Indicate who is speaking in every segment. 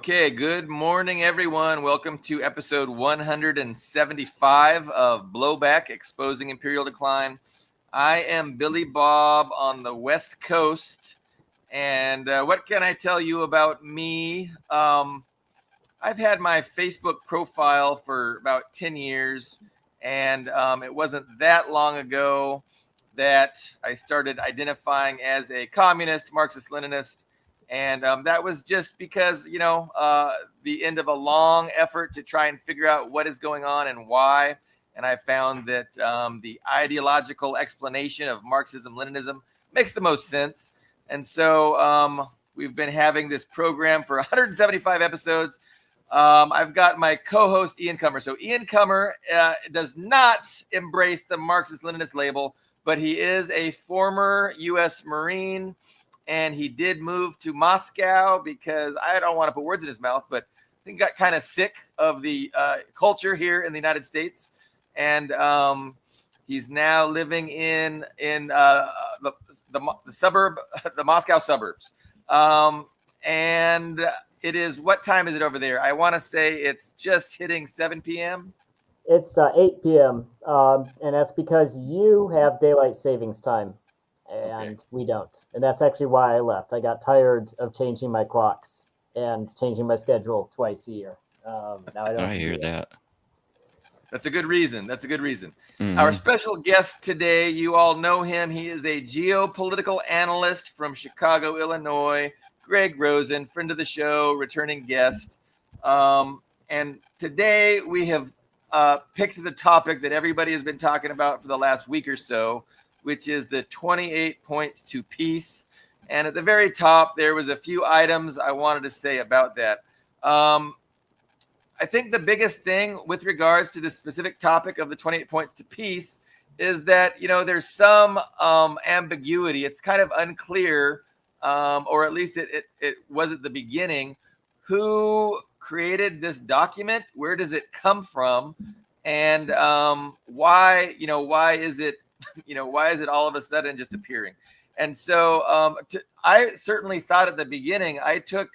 Speaker 1: Okay, good morning, everyone. Welcome to episode 175 of Blowback, Exposing Imperial Decline. I am Billy Bob on the West Coast, and what can I tell you about me? I've had my Facebook profile for about 10 years, and it wasn't that long ago that I started identifying as a communist, Marxist-Leninist. And that was just because, the end of a long effort to try and figure out what is going on and why. And I found that the ideological explanation of Marxism-Leninism makes the most sense. And so we've been having this program for 175 episodes. I've got my co-host, Ian Cummer. So Ian Cummer does not embrace the Marxist-Leninist label, but he is a former U.S. Marine. And he did move to Moscow because I don't want to put words in his mouth, but I think he got kind of sick of the culture here in the United States. And he's now living in the suburb, the Moscow suburbs. And it is, what time is it over there? I want to say it's just hitting 7 p.m.
Speaker 2: It's 8 p.m. And that's because you have daylight savings time. And we don't. And that's actually why I left. I got tired of changing my clocks and changing my schedule twice a year. Now I don't.
Speaker 3: I hear that.
Speaker 1: That's a good reason.
Speaker 3: Mhm.
Speaker 1: Our special guest today, you all know him. He is a geopolitical analyst from Chicago, Illinois. Greg Rosen, friend of the show, returning guest. And today we have picked the topic that everybody has been talking about for the last week or so, which is the 28 points to peace. And at the very top, there was a few items I wanted to say about that. I think the biggest thing with regards to the specific topic of the 28 points to peace is that, there's some ambiguity. It's kind of unclear, or at least it was at the beginning, who created this document, where does it come from, and why is it why is it all of a sudden just appearing? And so I certainly thought at the beginning, I took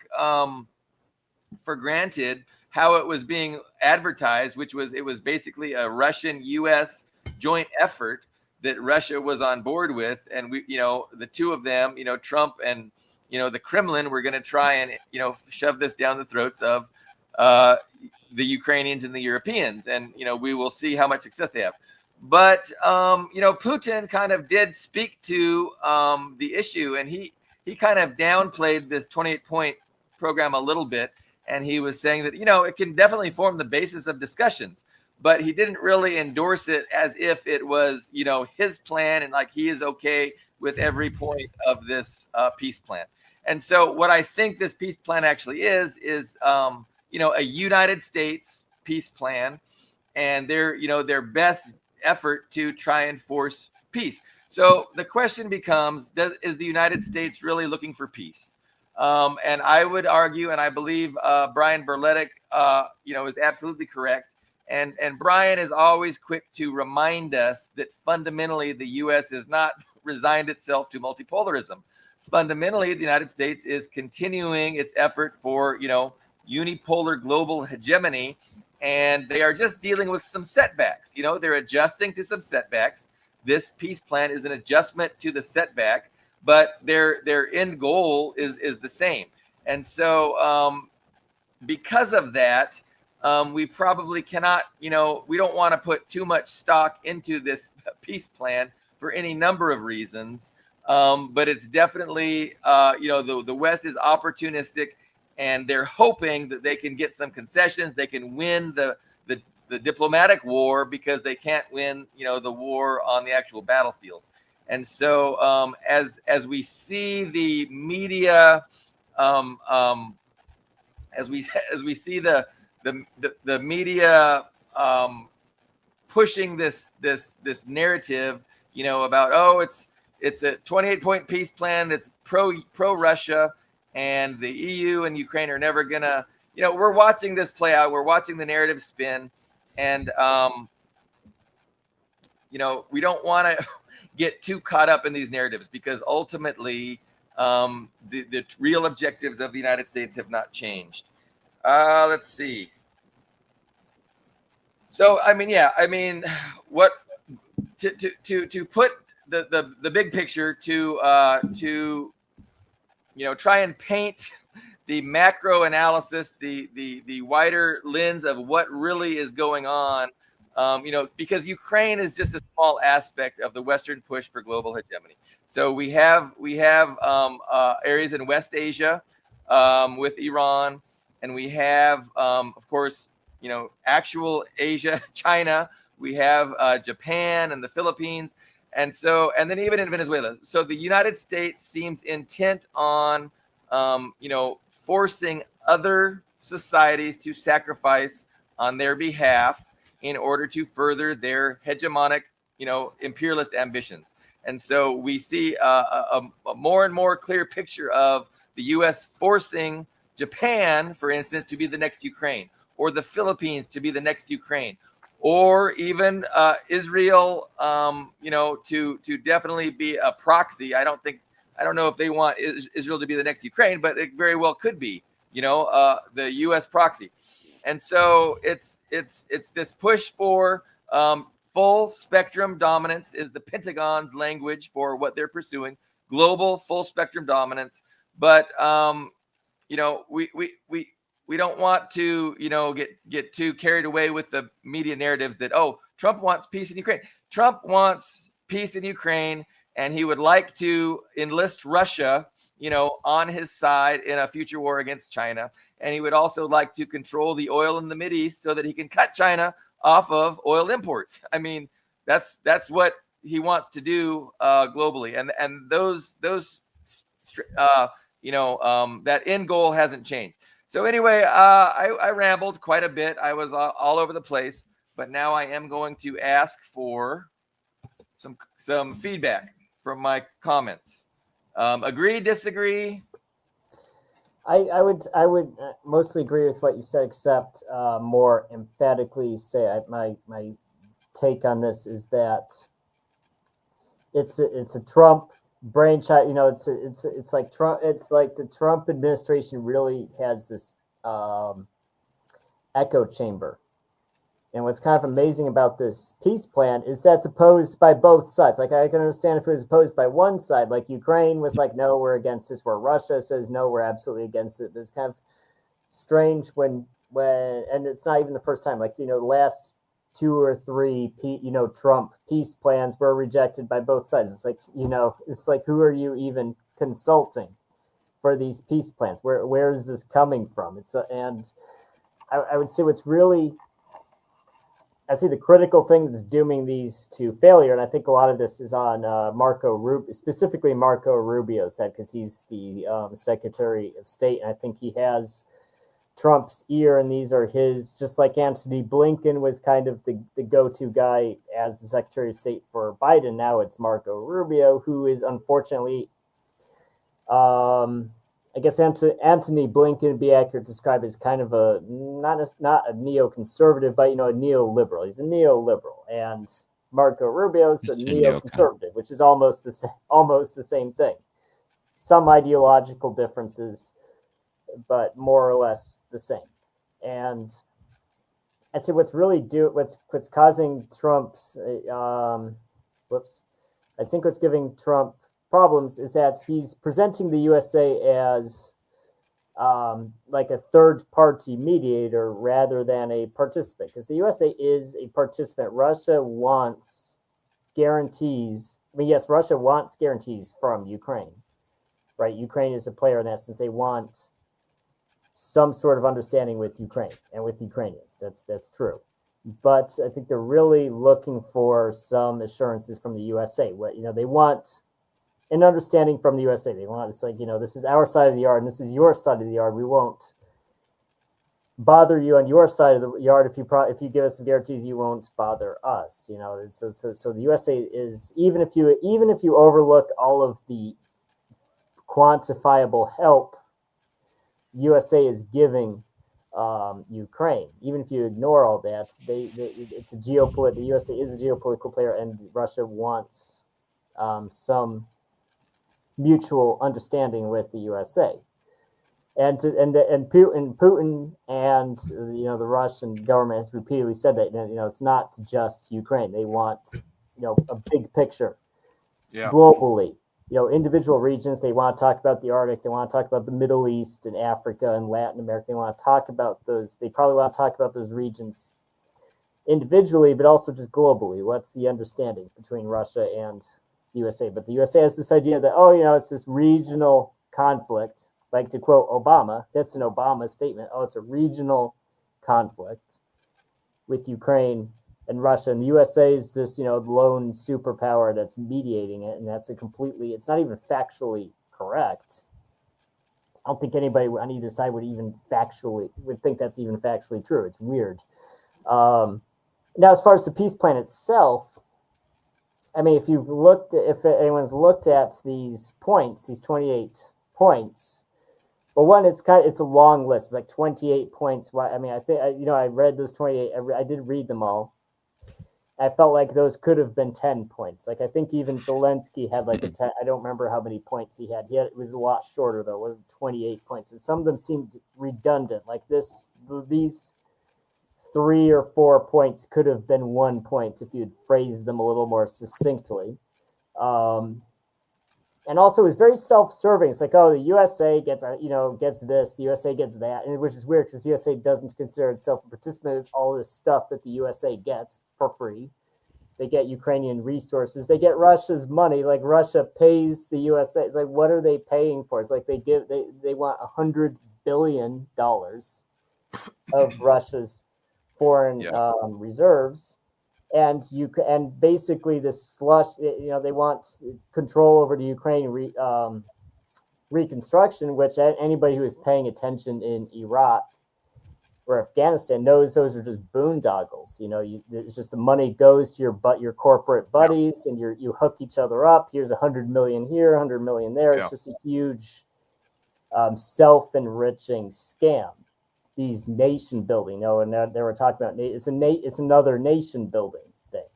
Speaker 1: for granted how it was being advertised, which was, it was basically a Russian-U.S. joint effort that Russia was on board with. And we, the two of them, Trump and, the Kremlin, were going to try and, shove this down the throats of the Ukrainians and the Europeans. And, we will see how much success they have. But, Putin kind of did speak to the issue, and he kind of downplayed this 28-point program a little bit. And he was saying that, it can definitely form the basis of discussions, but he didn't really endorse it as if it was, his plan and like he is okay with every point of this peace plan. And so what I think this peace plan actually is a United States peace plan, and their best effort to try and force peace. So the question becomes, is the United States really looking for peace? And I would argue, and I believe Brian Berletic, is absolutely correct. And Brian is always quick to remind us that fundamentally the U.S. has not resigned itself to multipolarism. Fundamentally, the United States is continuing its effort for, unipolar global hegemony. And they are just dealing with some setbacks. They're adjusting to some setbacks. This peace plan is an adjustment to the setback, but their end goal is the same. And so because of that, we probably cannot, we don't want to put too much stock into this peace plan for any number of reasons. But it's definitely, the West is opportunistic, and they're hoping that they can get some concessions. They can win the diplomatic war because they can't win, the war on the actual battlefield. And so as we see the media, as we see the media pushing this narrative, about, it's a 28-point peace plan that's pro Russia, and the EU and Ukraine are never gonna, we're watching this play out. We're watching the narrative spin, and we don't want to get too caught up in these narratives, because ultimately the real objectives of the United States have not changed. Let's see. So what to put the big picture to try and paint the macro analysis, the wider lens of what really is going on. Because Ukraine is just a small aspect of the Western push for global hegemony. So we have areas in West Asia with Iran, and we have, of course, actual Asia, China. We have Japan and the Philippines, and then even in Venezuela. So the United States seems intent on, forcing other societies to sacrifice on their behalf in order to further their hegemonic, imperialist ambitions. And so we see a more and more clear picture of the U.S. forcing Japan, for instance, to be the next Ukraine, or the Philippines to be the next Ukraine, or even Israel, to definitely be a proxy. I don't know if they want Israel to be the next Ukraine, but it very well could be, the U.S. proxy. And so it's this push for full spectrum dominance is the Pentagon's language for what they're pursuing, global full spectrum dominance. But we don't want to get too carried away with the media narratives that, oh, Trump wants peace in Ukraine. Trump wants peace in Ukraine, and he would like to enlist Russia, on his side in a future war against China. And he would also like to control the oil in the Mideast so that he can cut China off of oil imports. I mean, that's what he wants to do globally, and that end goal hasn't changed. So anyway, I rambled quite a bit. I was all over the place, but now I am going to ask for some feedback from my comments. Agree, disagree?
Speaker 2: I would mostly agree with what you said, except more emphatically say my take on this is that it's a Trump brainchild. It's like Trump. It's like the Trump administration really has this echo chamber. And what's kind of amazing about this peace plan is that's opposed by both sides. Like, I can understand if it was opposed by one side, like Ukraine was like, no, we're against this, where Russia says, no, we're absolutely against it. It's kind of strange when, and it's not even the first time, like, the last 2 or 3, Trump peace plans were rejected by both sides. It's like, who are you even consulting for these peace plans? Where is this coming from? And I would say what's really, I see the critical thing that's dooming these to failure, and I think a lot of this is on specifically Marco Rubio's head, because he's the Secretary of State, and I think he has Trump's ear, and these are his, just like Antony Blinken was kind of the go-to guy as the Secretary of State for Biden. Now it's Marco Rubio, who is unfortunately, I guess Antony Blinken would be accurate to describe as kind of a not a neoconservative, but a neoliberal. He's a neoliberal, and Marco Rubio's a neoconservative, which is almost the same thing. Some ideological differences, but more or less the same. And I'd say what's causing Trump's I think what's giving Trump problems is that he's presenting the USA as like a third-party mediator rather than a participant, because the USA is a participant. Russia wants guarantees. I mean, yes, Russia wants guarantees from Ukraine, right? Ukraine is a player in essence. They want some sort of understanding with Ukraine and with Ukrainians. That's true. But I think they're really looking for some assurances from the USA. They want an understanding from the USA. They want, it's like, this is our side of the yard and this is your side of the yard. We won't bother you on your side of the yard if you give us some guarantees. You won't bother us. So the USA is, even if you overlook all of the quantifiable help USA is giving Ukraine, even if you ignore all that, it's a geopolitical. The USA is a geopolitical player, and Russia wants some mutual understanding with the USA. And Putin and the Russian government has repeatedly said that it's not just Ukraine. They want a big picture
Speaker 1: Yeah.
Speaker 2: globally. Individual regions. They want to talk about the Arctic. They want to talk about the Middle East and Africa and Latin America. They want to talk about those. They probably want to talk about those regions individually, but also just globally. What's the understanding between Russia and the USA? But the USA has this idea that it's this regional conflict. Like to quote Obama, that's an Obama statement. Oh, it's a regional conflict with Ukraine and Russia, and the USA is this lone superpower that's mediating it, and that's it's not even factually correct. I don't think anybody on either side would think that's even factually true. It's weird. Now, as far as the peace plan itself, I mean, if anyone's looked at these points, these 28 points, well, one, it's a long list. It's like 28 points. I mean, I think I read those 28. I did read them all. I felt like those could have been 10 points. Like I think even Zelensky had like a 10. I don't remember how many points he had. It was a lot shorter though. It wasn't 28 points, and some of them seemed redundant. Like these 3 or 4 points could have been 1 point if you'd phrased them a little more succinctly. And also, it was very self-serving. It's like, oh, the USA gets this, the USA gets that, and which is weird because the USA doesn't consider itself a participant in all this stuff that the USA gets for free. They get Ukrainian resources. They get Russia's money. Like Russia pays the USA. It's like, what are they paying for? It's like they want $100 billion of Russia's foreign reserves, and basically this slush. They want control over the Ukrainian reconstruction, which anybody who is paying attention in Iraq or Afghanistan knows those are just boondoggles. It's just the money goes to your corporate buddies, and you hook each other up. Here's 100 million here, 100 million there. It's just a huge self-enriching scam. These nation building, and they were talking about it's another nation building thing,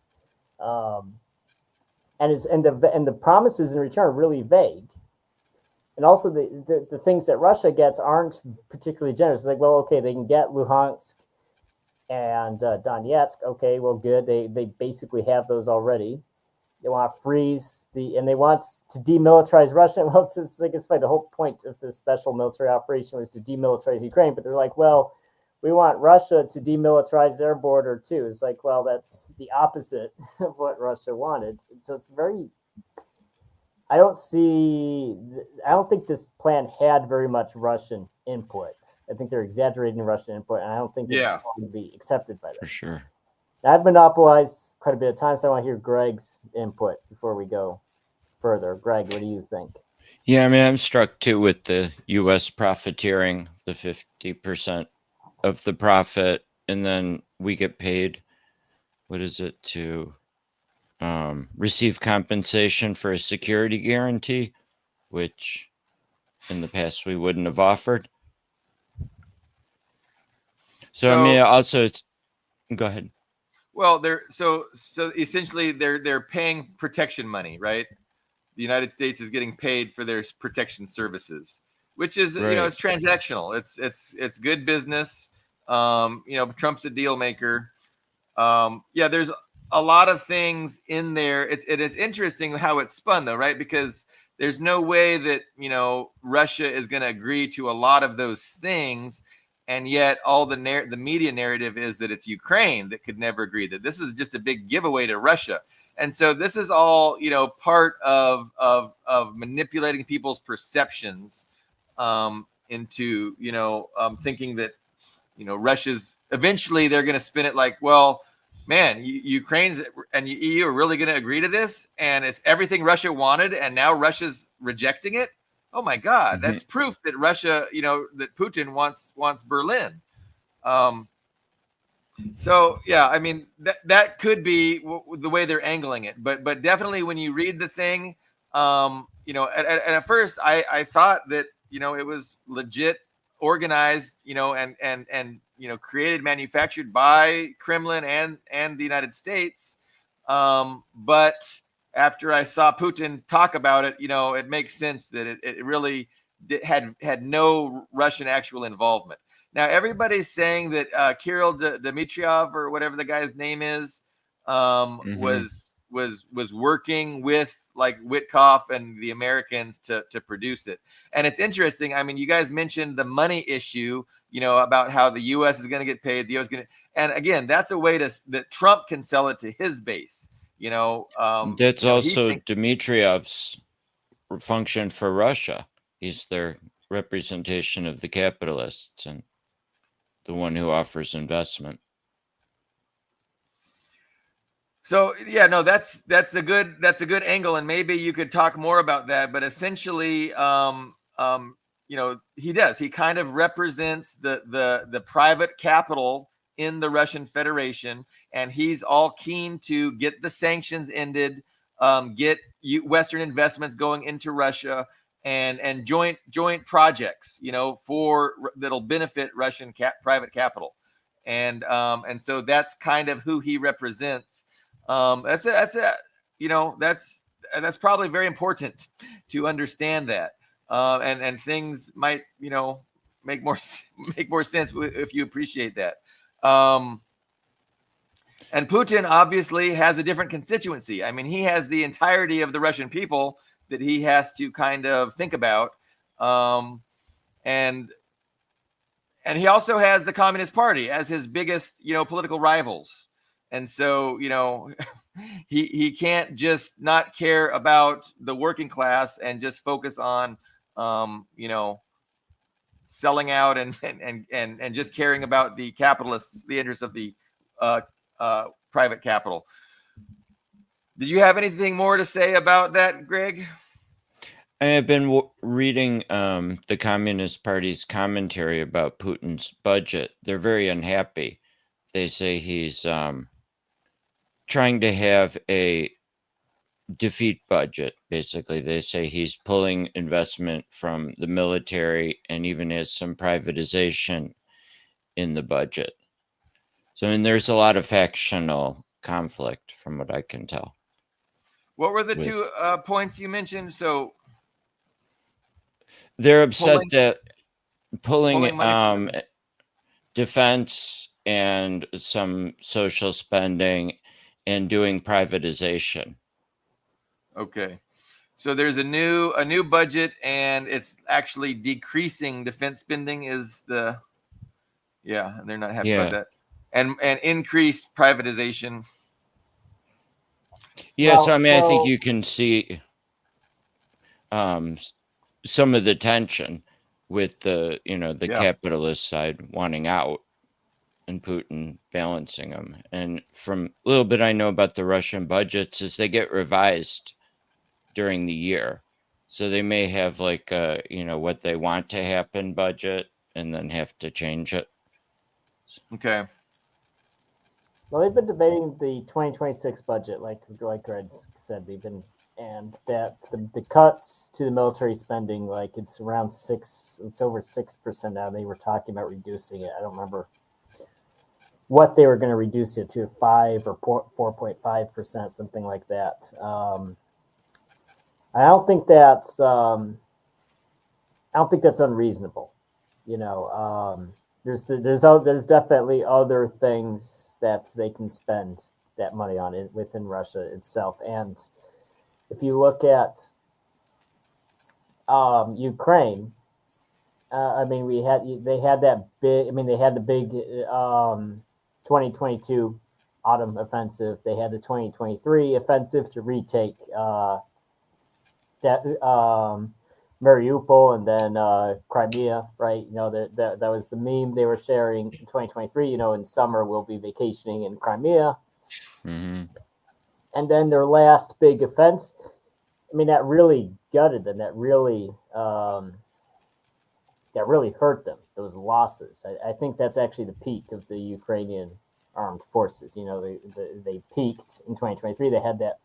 Speaker 2: and the promises in return are really vague, and also the things that Russia gets aren't particularly generous. It's like, well, okay, they can get Luhansk and Donetsk. Okay, well, good. They basically have those already. They want to freeze and they want to demilitarize Russia. Well, it's like it's funny. The whole point of this special military operation was to demilitarize Ukraine, but they're like, well, we want Russia to demilitarize their border too. It's like, well, that's the opposite of what Russia wanted. And so it's very. I don't think this plan had very much Russian input. I think they're exaggerating Russian input, and I don't think it's going to be accepted by them.
Speaker 3: For sure.
Speaker 2: I've monopolized quite a bit of time, so I want to hear Greg's input before we go further. Greg, what do you think?
Speaker 3: Yeah, I mean, I'm struck too with the U.S. profiteering, the 50% of the profit, and then we get paid, what is it, to receive compensation for a security guarantee, which in the past we wouldn't have offered. So I mean, also, go ahead.
Speaker 1: Well, so essentially they're paying protection money, right? The United States is getting paid for their protection services, which is
Speaker 3: right.
Speaker 1: It's transactional. It's good business. Trump's a deal maker. There's a lot of things in there. It is interesting how it's spun though, right? Because there's no way that Russia is going to agree to a lot of those things. And yet all the media narrative is that it's Ukraine that could never agree, that this is just a big giveaway to Russia. And so this is all, part of manipulating people's perceptions into, thinking that, Russia's eventually they're going to spin it like, well, man, Ukraine's and EU are really going to agree to this. And it's everything Russia wanted. And now Russia's rejecting it. Oh my God, that's proof that Russia, that Putin wants Berlin. So yeah, I mean that could be the way they're angling it, but definitely when you read the thing, at first I thought that it was legit, organized, and created, manufactured by Kremlin and the United States, but after I saw Putin talk about it, it makes sense that it really had no Russian actual involvement. Now everybody's saying that Kirill Dmitriev, or whatever the guy's name is, was working with like Witkoff and the Americans to produce it. And it's interesting. I mean, you guys mentioned the money issue, about how the U.S. is going to get paid, the U.S. is going to, and again, that's a way that Trump can sell it to his base.
Speaker 3: That's also Dmitriev's function for Russia. He's their representation of the capitalists and the one who offers investment.
Speaker 1: So yeah, no, that's a good angle, and maybe you could talk more about that. But essentially, he does. He kind of represents the private capital in the Russian Federation, and he's all keen to get the sanctions ended, get Western investments going into Russia, and joint projects, that'll benefit Russian private capital, and so that's kind of who he represents. That's probably very important to understand that, and things might make more sense if you appreciate that. And Putin obviously has a different constituency. I mean, he has the entirety of the Russian people that he has to kind of think about, and he also has the Communist Party as his biggest political rivals. And so, he can't just not care about the working class and just focus on, selling out and just caring about the capitalists, the interests of the private capital. Did you have anything more to say about that, Greg?
Speaker 3: I have been reading the Communist Party's commentary about Putin's budget. They're very unhappy. They say he's trying to have a defeat budget. Basically, they say he's pulling investment from the military and even has some privatization in the budget. So, there's a lot of factional conflict from what I can tell.
Speaker 1: What were the two points you mentioned? So
Speaker 3: they're upset that pulling defense and some social spending and doing privatization.
Speaker 1: Okay. So there's a new budget, and it's actually decreasing defense spending and they're not happy about that. And increased privatization.
Speaker 3: Yeah, so I think you can see some of the tension with the capitalist side wanting out and Putin balancing them. And from a little bit I know about the Russian budgets is they get revised during the year. So they may have like what they want to happen budget and then have to change it.
Speaker 1: Okay.
Speaker 2: Well, they've been debating the 2026 budget, like Greg said, and that the cuts to the military spending, like it's over 6% now. They were talking about reducing it. I don't remember what they were going to reduce it to, 5 or 4.5%, something like that. I don't think that's unreasonable. There's definitely other things that they can spend that money on it within Russia itself. And if you look at Ukraine, they had the big 2022 autumn offensive. They had the 2023 offensive to retake Mariupol and then Crimea, right? That was the meme they were sharing in 2023. In summer we'll be vacationing in Crimea.
Speaker 3: Mm-hmm.
Speaker 2: And then their last big offense, that really gutted them. That really hurt them. Those losses. I think that's actually the peak of the Ukrainian armed forces. They peaked in 2023. They had that.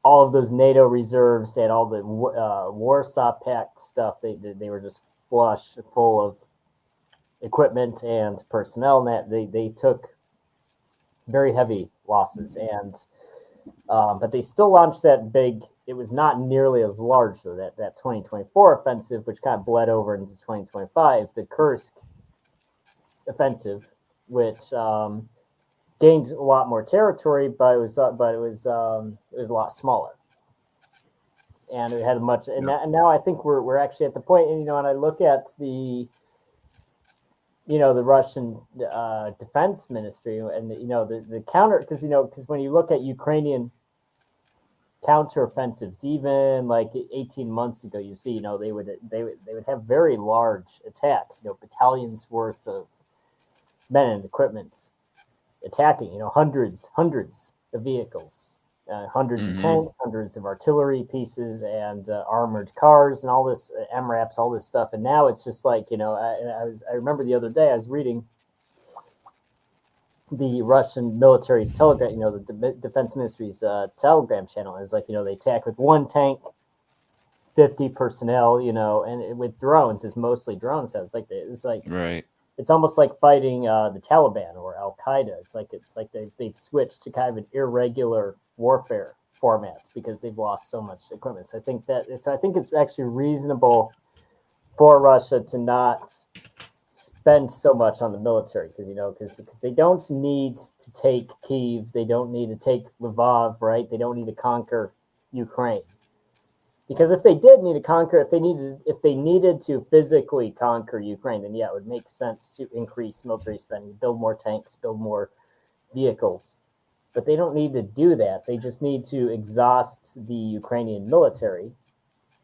Speaker 2: All of those NATO reserves, they had all the Warsaw Pact stuff. They were just flush full of equipment and personnel, and that they took very heavy losses. And but they still launched that big it was not nearly as large, though, that 2024 offensive, which kind of bled over into 2025, the Kursk offensive, which gained a lot more territory, but it was a lot smaller, and it had much. And, and now I think we're actually at the point, and and I look at the the Russian defense ministry, and the counter, because when you look at Ukrainian counteroffensives, even like 18 months ago, you see they would have very large attacks, battalions worth of men and equipment attacking, hundreds of vehicles, hundreds of tanks, hundreds of artillery pieces, and armored cars, and all this MRAPs, all this stuff. And now it's just like I remember the other day I was reading the Russian military's telegram, the defense ministry's telegram channel. It's like they attack with one tank, 50 personnel, and with drones. It's mostly drones. So it's like
Speaker 3: right.
Speaker 2: It's almost like fighting the Taliban or Al Qaeda. It's like they've switched to kind of an irregular warfare format because they've lost so much equipment. So I think it's actually reasonable for Russia to not spend so much on the military because they don't need to take Kyiv, they don't need to take Lvov, right? They don't need to conquer Ukraine. Because if they did need to conquer, if they needed to physically conquer Ukraine, then yeah, it would make sense to increase military spending, build more tanks, build more vehicles. But they don't need to do that. They just need to exhaust the Ukrainian military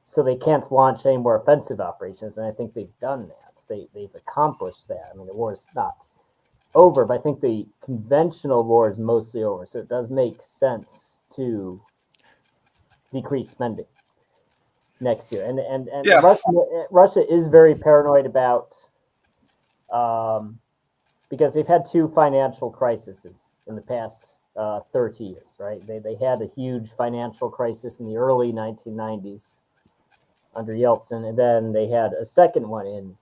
Speaker 2: so they can't launch any more offensive operations. And I think they've done that. They've accomplished that. I mean, the war is not over, but I think the conventional war is mostly over. So it does make sense to decrease spending next year. And yeah. Russia is very paranoid about because they've had two financial crises in the past 30 years, right? They had a huge financial crisis in the early 1990s under Yeltsin, and then they had a second one in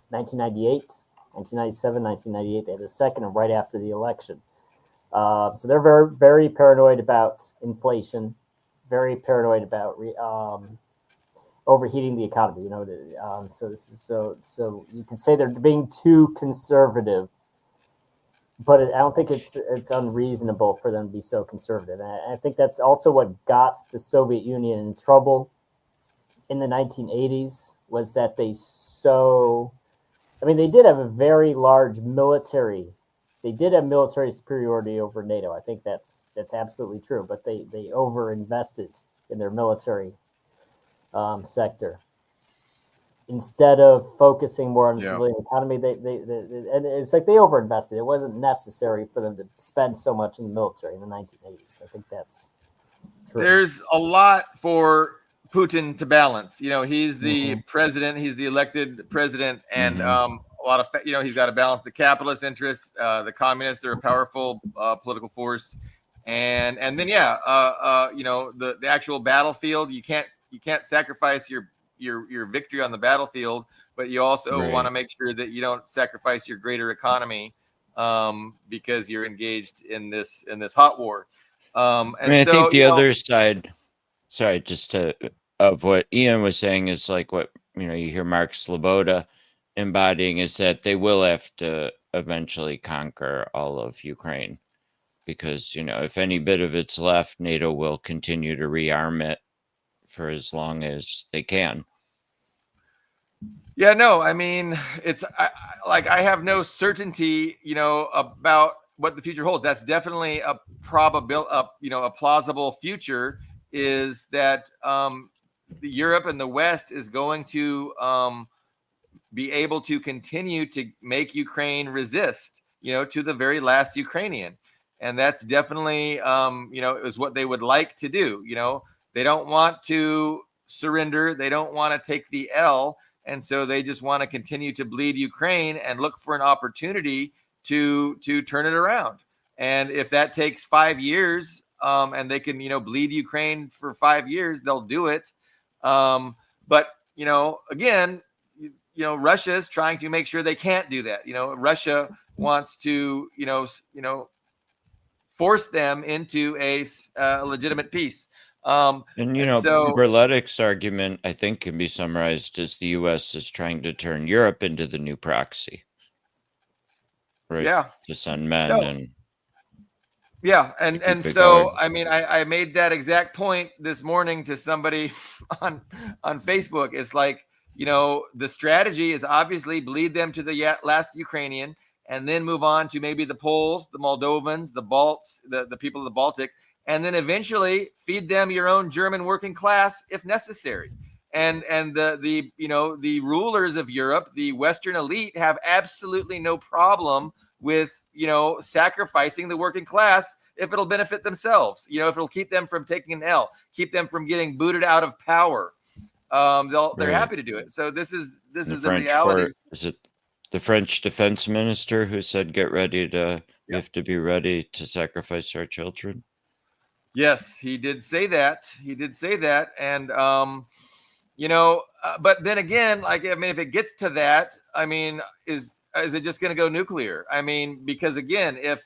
Speaker 2: 1998, 1997, 1998. They had a second one right after the election. So they're very, very paranoid about inflation, very paranoid about overheating the economy. So you can say they're being too conservative, but I don't think it's unreasonable for them to be so conservative. And I think that's also what got the Soviet Union in trouble in the 1980s was that they did have a very large military. They did have military superiority over NATO. I think that's absolutely true. But they overinvested in their military sector instead of focusing more on the civilian economy. And it's like they overinvested. It wasn't necessary for them to spend so much in the military in the 1980s. I think that's true.
Speaker 1: There's a lot for Putin to balance. He's the president. He's the elected president, and a lot of he's got to balance the capitalist interests. The communists are a powerful political force, and then the actual battlefield. You can't sacrifice your victory on the battlefield, but you also want to make sure that you don't sacrifice your greater economy because you're engaged in this hot war.
Speaker 3: I think the other side. Sorry, of what Ian was saying is like what you hear Mark Sloboda embodying is that they will have to eventually conquer all of Ukraine because if any bit of it's left, NATO will continue to rearm it for as long as they can.
Speaker 1: Yeah, no, I mean I have no certainty, about what the future holds. That's definitely a a plausible future is that Europe and the West is going to be able to continue to make Ukraine resist, to the very last Ukrainian. And that's definitely, is what they would like to do. They don't want to surrender. They don't want to take the L. And so they just want to continue to bleed Ukraine and look for an opportunity to turn it around. And if that takes 5 years, and they can, bleed Ukraine for 5 years, they'll do it. But, again, Russia is trying to make sure they can't do that. Russia wants to, force them into a legitimate peace.
Speaker 3: And
Speaker 1: And so,
Speaker 3: Berletic's argument, I think, can be summarized as the U.S. is trying to turn Europe into the new proxy, right?
Speaker 1: yeah,
Speaker 3: To send men
Speaker 1: no,
Speaker 3: and
Speaker 1: yeah,
Speaker 3: to keep
Speaker 1: and
Speaker 3: it
Speaker 1: so
Speaker 3: going.
Speaker 1: I mean, I made that exact point this morning to somebody on Facebook. It's like, the strategy is obviously bleed them to the last Ukrainian, and then move on to maybe the Poles, the Moldovans, the Balts, the people of the Baltic, and then eventually feed them your own German working class if necessary. And the rulers of Europe, the Western elite, have absolutely no problem with sacrificing the working class if it'll benefit themselves, if it'll keep them from taking an L, keep them from getting booted out of power. They're happy to do it. So this is the reality.
Speaker 3: Is it the French defense minister who said, "Get ready to we have to be ready to sacrifice our children"?
Speaker 1: Yes, he did say that. And but then again, like, I mean, if it gets to that, I mean, is it just going to go nuclear? I mean, because again, if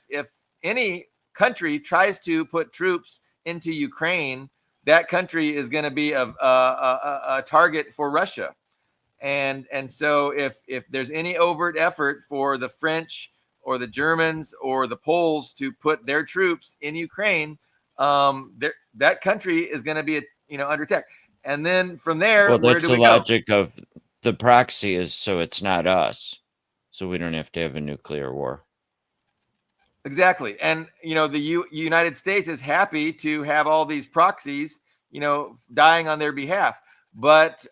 Speaker 1: any country tries to put troops into Ukraine, that country is going to be a target for Russia. And so if there's any overt effort for the French or the Germans or the Poles to put their troops in Ukraine, that country is going to be under attack. And then from there,
Speaker 3: well,
Speaker 1: where
Speaker 3: that's
Speaker 1: do
Speaker 3: the
Speaker 1: we go?
Speaker 3: logic of the proxy is so it's not us, so we don't have to have a nuclear war.
Speaker 1: Exactly. And the United States is happy to have all these proxies dying on their behalf. But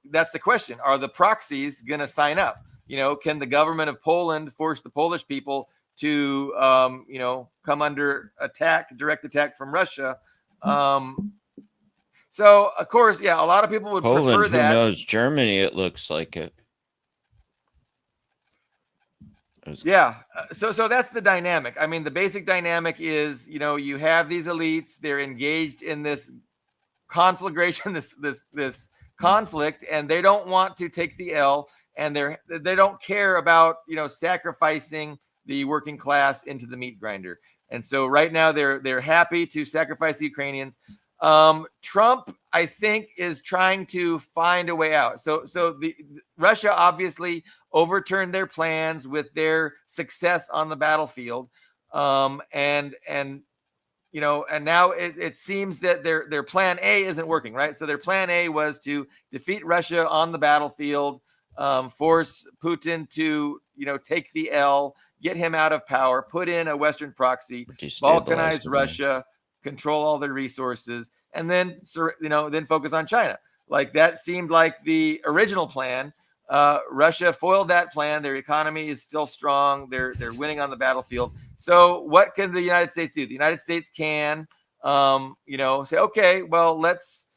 Speaker 1: that's the question. Are the proxies going to sign up? Can the government of Poland force the Polish people to come under direct attack from Russia? So of course, yeah, a lot of people would
Speaker 3: Poland,
Speaker 1: prefer that.
Speaker 3: who knows? Germany, it looks like it.
Speaker 1: Yeah. So that's the dynamic. I mean, the basic dynamic is, you have these elites, they're engaged in this conflagration, this conflict, and they don't want to take the L, and they don't care about, sacrificing the working class into the meat grinder. And so right now they're happy to sacrifice the Ukrainians. Trump, I think, is trying to find a way out. So the Russia obviously overturned their plans with their success on the battlefield, and now it seems that their plan A isn't working, right? So their plan A was to defeat Russia on the battlefield, force Putin to take the L, get him out of power, put in a Western proxy, balkanize Russia, control all their resources, and then focus on China. Like, that seemed like the original plan. Russia foiled that plan. Their economy is still strong. They're winning on the battlefield. So what can the United States do? The United States can, say, okay, well, let's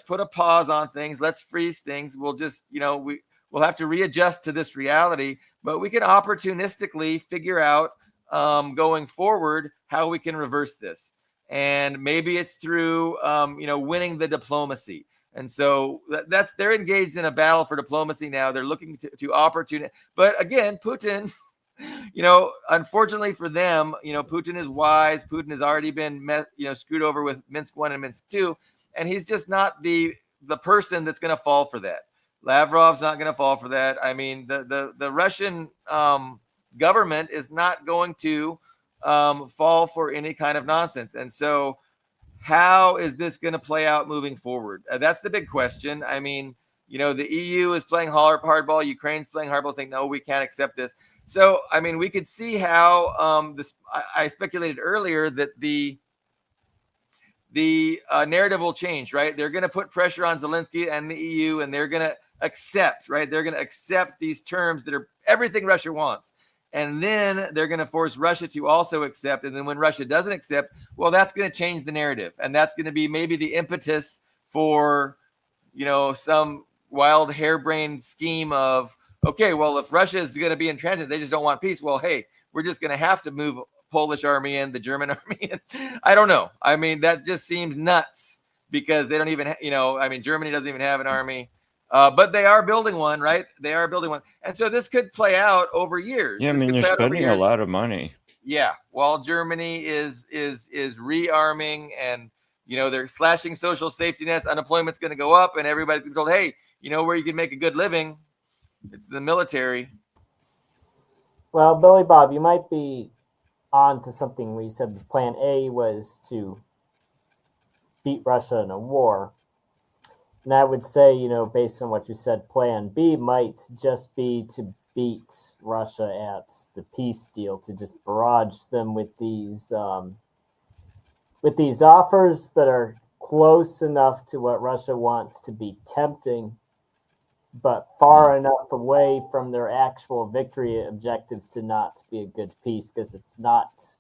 Speaker 1: put a pause on things. Let's freeze things. We'll just, we'll have to readjust to this reality, but we can opportunistically figure out going forward how we can reverse this. And maybe it's through, winning the diplomacy. And so they're engaged in a battle for diplomacy now. They're looking to opportunity. But again, Putin, unfortunately for them, Putin is wise. Putin has already been, screwed over with Minsk 1 and Minsk 2. And he's just not the person that's going to fall for that. Lavrov's not going to fall for that. I mean, the Russian government is not going to fall for any kind of nonsense. And so how is this going to play out moving forward? That's the big question. I mean, the EU is playing hardball. Ukraine's playing hardball, saying, no, we can't accept this. So, I mean, we could see how I speculated earlier that the narrative will change, right? They're going to put pressure on Zelensky and the EU, and they're going to accept, right? They're going to accept these terms that are everything Russia wants. And then they're going to force Russia to also accept. And then when Russia doesn't accept, well, that's going to change the narrative. And that's going to be maybe the impetus for, some wild harebrained scheme of, okay, well, if Russia is going to be in transit, they just don't want peace. Well, hey, we're just going to have to move Polish army in, the German army in. I don't know. I mean, that just seems nuts because they don't even, Germany doesn't even have an army. But they are building one, right? They are building one. And so this could play out over years.
Speaker 3: Yeah, they're spending a lot of money.
Speaker 1: Yeah. While Germany is rearming and They're slashing social safety nets. Unemployment's going to go up, and everybody's going to be told, hey, where you can make a good living? It's the military.
Speaker 2: Well, Billy Bob, you might be on to something where you said the plan A was to beat Russia in a war. And I would say, based on what you said, plan B might just be to beat Russia at the peace deal, to just barrage them with these offers that are close enough to what Russia wants to be tempting, but far enough away from their actual victory objectives to not be a good peace, because it's not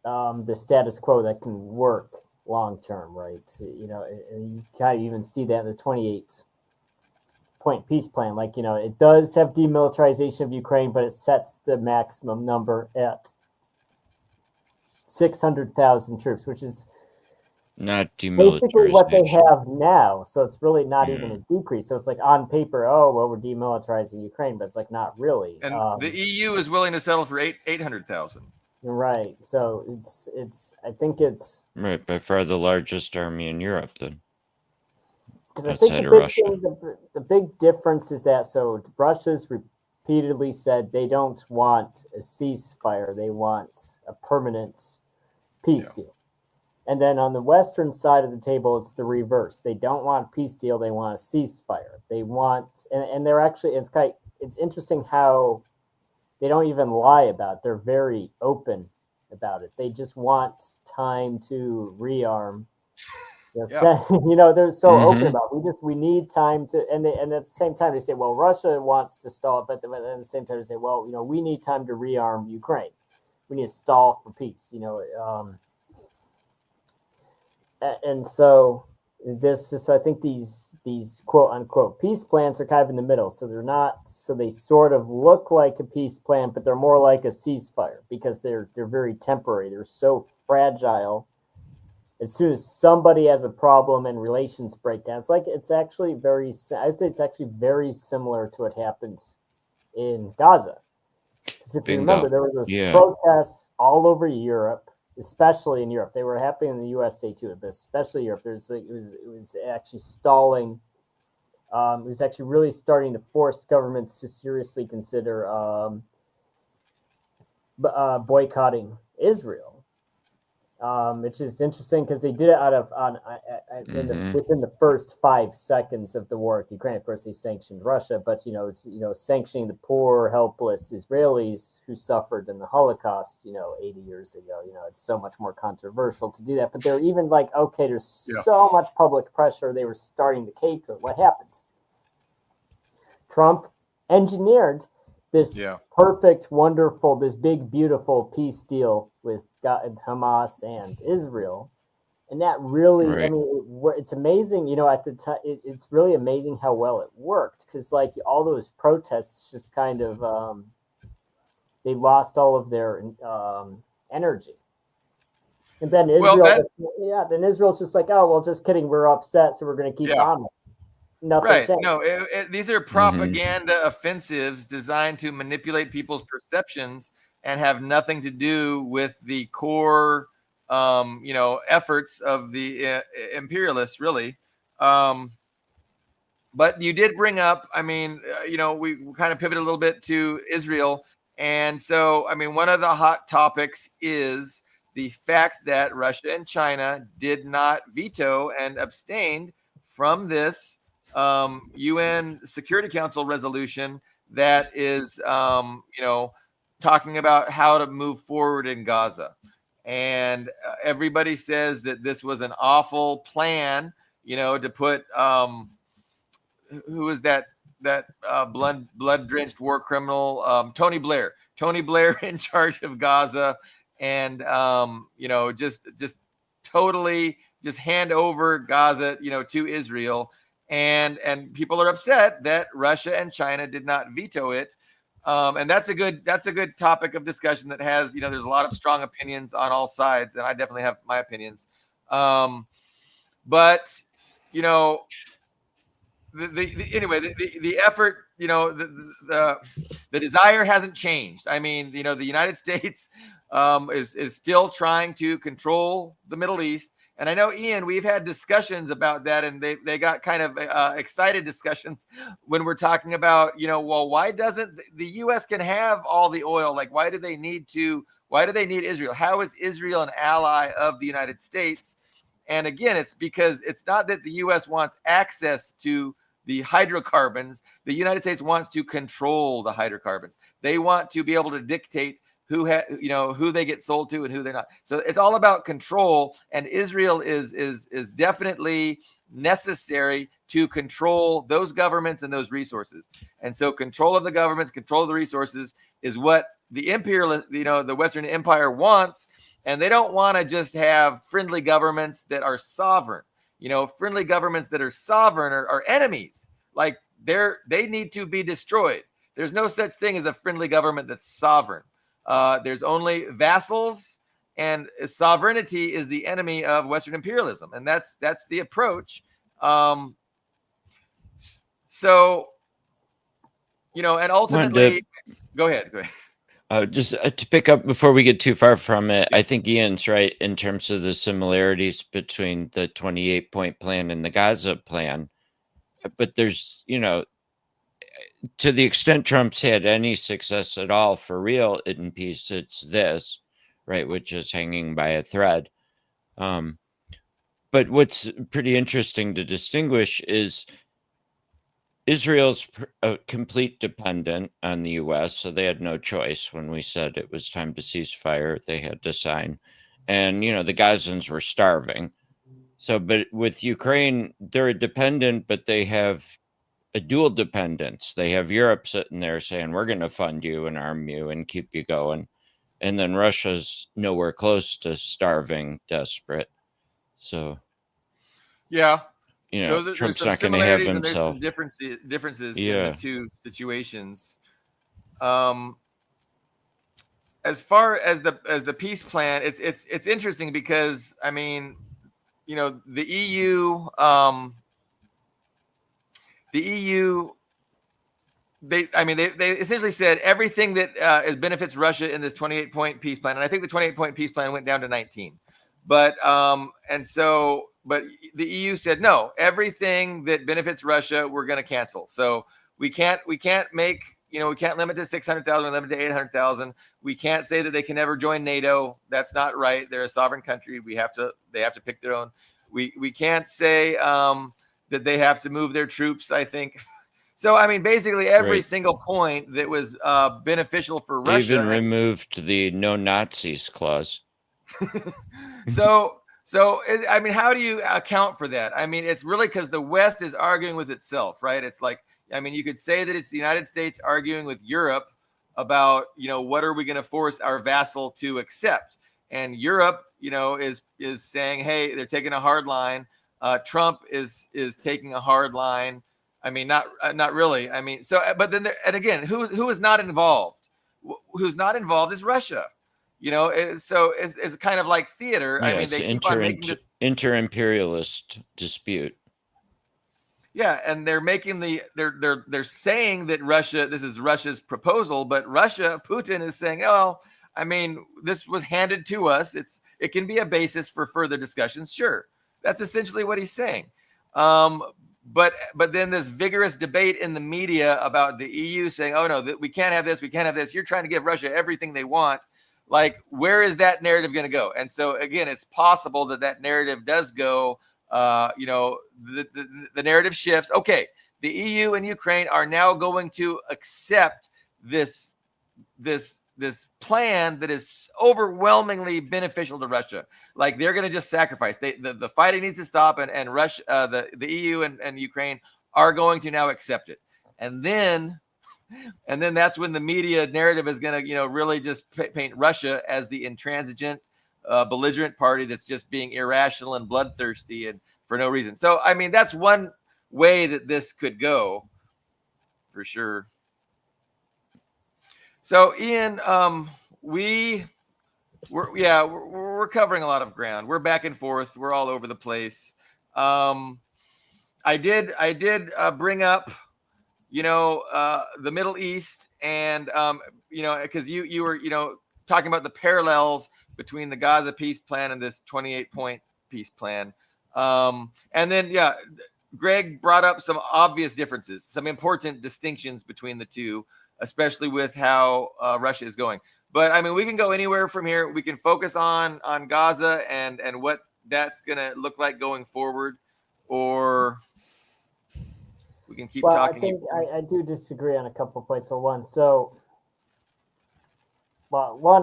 Speaker 2: the status quo that can work long term, right? And you kind of even see that in the 28-point peace plan. Like, it does have demilitarization of Ukraine, but it sets the maximum number at 600,000 troops, which is
Speaker 3: not
Speaker 2: basically what they
Speaker 3: demilitarization.
Speaker 2: have now. So it's really not even a decrease. So it's like on paper, oh, well, we're demilitarizing Ukraine, but it's like not really.
Speaker 1: And the EU is willing to settle for 800,000.
Speaker 2: Right. So I think it's
Speaker 3: Right, by far the largest army in Europe, then.
Speaker 2: because I think
Speaker 3: Outside
Speaker 2: the
Speaker 3: of
Speaker 2: big
Speaker 3: Russia.
Speaker 2: thing, the big difference is that Russia's repeatedly said they don't want a ceasefire; they want a permanent peace deal. And then on the Western side of the table, it's the reverse. They don't want a peace deal; they want a ceasefire. They want, and they're actually it's interesting how they don't even lie about it. They're very open about it. They just want time to rearm. They're so open about it. We need time to, and at the same time they say, well, Russia wants to stall it, but at the same time they say, well, we need time to rearm Ukraine. We need to stall for peace. And so I think these quote unquote peace plans are kind of in the middle. So they sort of look like a peace plan, but they're more like a ceasefire because they're very temporary. They're so fragile. As soon as somebody has a problem and relations break down, it's actually I would say it's actually very similar to what happened in Gaza. Because if you remember, there were those protests all over Europe, especially in Europe. They were happening in the USA too, but especially Europe. It was actually stalling. It was actually really starting to force governments to seriously consider boycotting Israel, which is interesting because they did it within the first 5 seconds of the war with Ukraine. Of course, they sanctioned Russia, but sanctioning the poor, helpless Israelis who suffered in the Holocaust, 80 years ago. It's so much more controversial to do that. But they're even like, okay, there's so much public pressure, they were starting to cave to it. What happens? Trump engineered this perfect, wonderful, this big, beautiful peace deal with Hamas and Israel. And that really, I mean, it's amazing, at the time, it's really amazing how well it worked. Because, all those protests just kind of, they lost all of their energy. And then Israel's just like, oh, well, just kidding. We're upset, so we're going to keep bombing. Nothing changed.
Speaker 1: No, these are propaganda offensives designed to manipulate people's perceptions and have nothing to do with the core, efforts of the imperialists, really. But you did bring up, we kind of pivoted a little bit to Israel. And so, one of the hot topics is the fact that Russia and China did not veto and abstained from this UN Security Council resolution that is, talking about how to move forward in Gaza. And everybody says that this was an awful plan, to put, who is that blood drenched war criminal, Tony Blair in charge of Gaza, and just totally just hand over Gaza, to Israel. And people are upset that Russia and China did not veto it. And that's a good topic of discussion that has, there's a lot of strong opinions on all sides. And I definitely have my opinions. But, the effort, the desire hasn't changed. The United States is still trying to control the Middle East. And I know, Ian, we've had discussions about that, and they got kind of excited discussions when we're talking about, well, why doesn't the U.S. can have all the oil? Like, why do they need Israel? How is Israel an ally of the United States? And again, it's because it's not that the U.S. wants access to the hydrocarbons. The United States wants to control the hydrocarbons. They want to be able to dictate who they get sold to and who they're not. So it's all about control, and Israel is definitely necessary to control those governments and those resources. And so control of the governments, control of the resources is what the the Western Empire wants. And they don't want to just have friendly governments that are sovereign. Friendly governments that are sovereign are enemies. Like they need to be destroyed. There's no such thing as a friendly government that's sovereign. There's only vassals, and sovereignty is the enemy of Western imperialism, and that's the approach. So, and ultimately, go ahead.
Speaker 3: Just to pick up before we get too far from it, I think Ian's right in terms of the similarities between the 28-point plan and the Gaza plan. But there's, to the extent Trump's had any success at all for real in peace, it's this, right, which is hanging by a thread. But what's pretty interesting to distinguish is Israel's a complete dependent on the U.S., so they had no choice when we said it was time to cease fire. They had to sign. And, the Gazans were starving. So, but with Ukraine, they're a dependent, but they have a dual dependence. They have Europe sitting there saying, we're going to fund you and arm you and keep you going. And then Russia's nowhere close to starving, desperate. So,
Speaker 1: yeah.
Speaker 3: Trump's not going to have himself.
Speaker 1: There's some differences in the two situations. As far as the peace plan, it's interesting because the EU, they essentially said everything that benefits Russia in this 28-point peace plan, and I think the 28-point peace plan went down to 19, but the EU said no, everything that benefits Russia we're going to cancel. So we can't make we can't limit to 600,000, limit to 800,000. We can't say that they can never join NATO. That's not right. They're a sovereign country. They have to pick their own. We can't say that they have to move their troops, I think. So, basically every single point that was beneficial for Russia.
Speaker 3: They even removed the no Nazis clause.
Speaker 1: So, how do you account for that? It's really because the West is arguing with itself, right? It's like, you could say that it's the United States arguing with Europe about, what are we going to force our vassal to accept? And Europe, is saying, hey, they're taking a hard line. Trump is taking a hard line. Not really. But then, and again, who is not involved? Who's not involved is Russia. So it's kind of like theater.
Speaker 3: Yeah,
Speaker 1: they keep on making this
Speaker 3: inter-imperialist dispute.
Speaker 1: Yeah, and they're making they're saying that this is Russia's proposal, but Putin is saying, oh, this was handed to us. It can be a basis for further discussions. Sure, that's essentially what he's saying. But then this vigorous debate in the media about the EU saying, oh no, we can't have this, we can't have this. You're trying to give Russia everything they want. Like, where is that narrative going to go? And so again, it's possible that narrative does go. The narrative shifts. Okay, the EU and Ukraine are now going to accept this plan that is overwhelmingly beneficial to Russia. Like, they're going to just sacrifice. The fighting needs to stop, and Russia, the EU and Ukraine are going to now accept it. And then that's when the media narrative is going to, really just paint Russia as the intransigent, belligerent party that's just being irrational and bloodthirsty and for no reason. So, that's one way that this could go, for sure. So, Ian, we're covering a lot of ground. We're back and forth. We're all over the place. I did bring up, the Middle East, and because you were, talking about the parallels between the Gaza peace plan and this 28-point peace plan. And then, Greg brought up some obvious differences, some important distinctions between the two, especially with how Russia is going. But I mean, we can go anywhere from here. We can focus on Gaza and what that's going to look like going forward, or we can keep talking.
Speaker 2: I think I do disagree on a couple of points. One,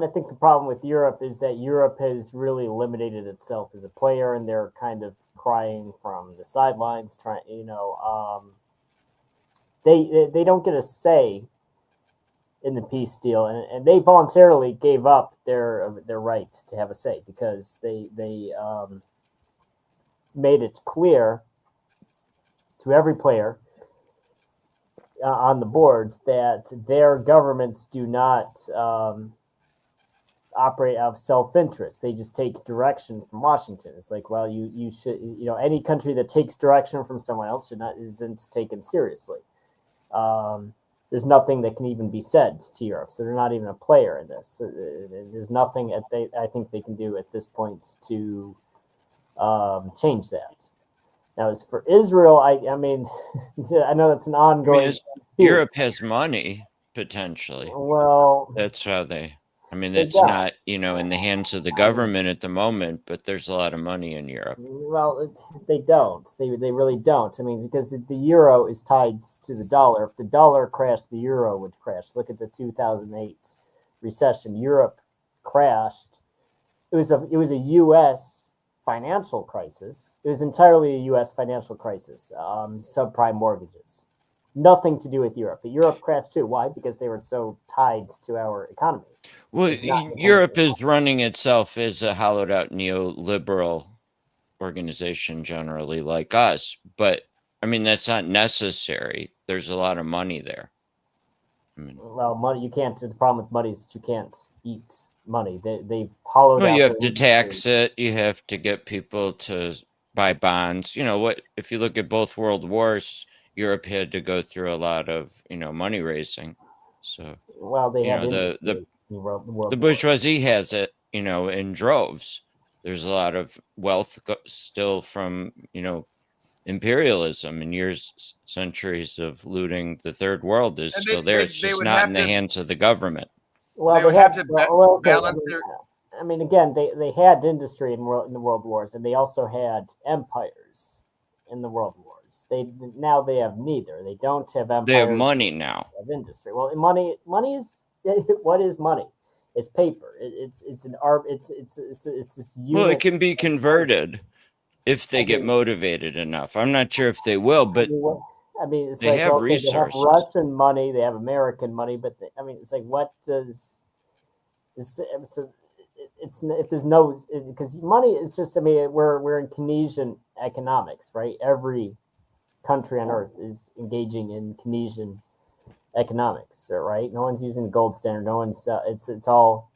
Speaker 2: I think the problem with Europe is that Europe has really eliminated itself as a player, and they're kind of crying from the sidelines. They don't get a say in the peace deal, and they voluntarily gave up their right to have a say because they made it clear to every player on the board that their governments do not operate out of self-interest. They just take direction from Washington. It's like, well, you should, any country that takes direction from someone else isn't taken seriously. There's nothing that can even be said to Europe, so they're not even a player in this. There's nothing I think they can do at this point to change that. Now, as for Israel, I mean, I know that's an ongoing.
Speaker 3: Europe has money potentially.
Speaker 2: Well,
Speaker 3: that's how they. I mean, that's not in the hands of the government at the moment, but there's a lot of money in Europe.
Speaker 2: Well, they don't. They really don't. I mean, because the euro is tied to the dollar. If the dollar crashed, the euro would crash. Look at the 2008 recession. Europe crashed. It was a U.S. financial crisis. It was entirely a U.S. financial crisis. Subprime mortgages. Nothing to do with Europe. But Europe crashed too. Why? Because they were so tied to our economy.
Speaker 3: Well, Europe is running itself as a hollowed-out neoliberal organization, generally like us. But I mean, that's not necessary. There's a lot of money there.
Speaker 2: Well, money you can't. The problem with money is that you can't eat money. They've hollowed out.
Speaker 3: You have to tax it. You have to get people to buy bonds. If you look at both world wars, Europe had to go through a lot of money raising. So
Speaker 2: they have
Speaker 3: the bourgeoisie has it in droves. There's a lot of wealth still from imperialism and centuries of looting the third world is still there. It's just not in the hands of the government.
Speaker 2: Well, they have to balance their. I mean, again, they had industry in the world wars, and they also had empires in the world wars. Now they have neither. They don't have empires.
Speaker 3: They have money now.
Speaker 2: Of industry. Well, money is what is money? It's paper. It's this unit.
Speaker 3: Well, it can be converted if they get motivated enough. I'm not sure if they will, but
Speaker 2: it's
Speaker 3: they have resources.
Speaker 2: They have Russian money, they have American money, but it's like, what does? If there's no, because money is just. I mean, we're in Keynesian economics, right? Every country on earth is engaging in Keynesian economics, right? No one's using the gold standard. No one's. It's all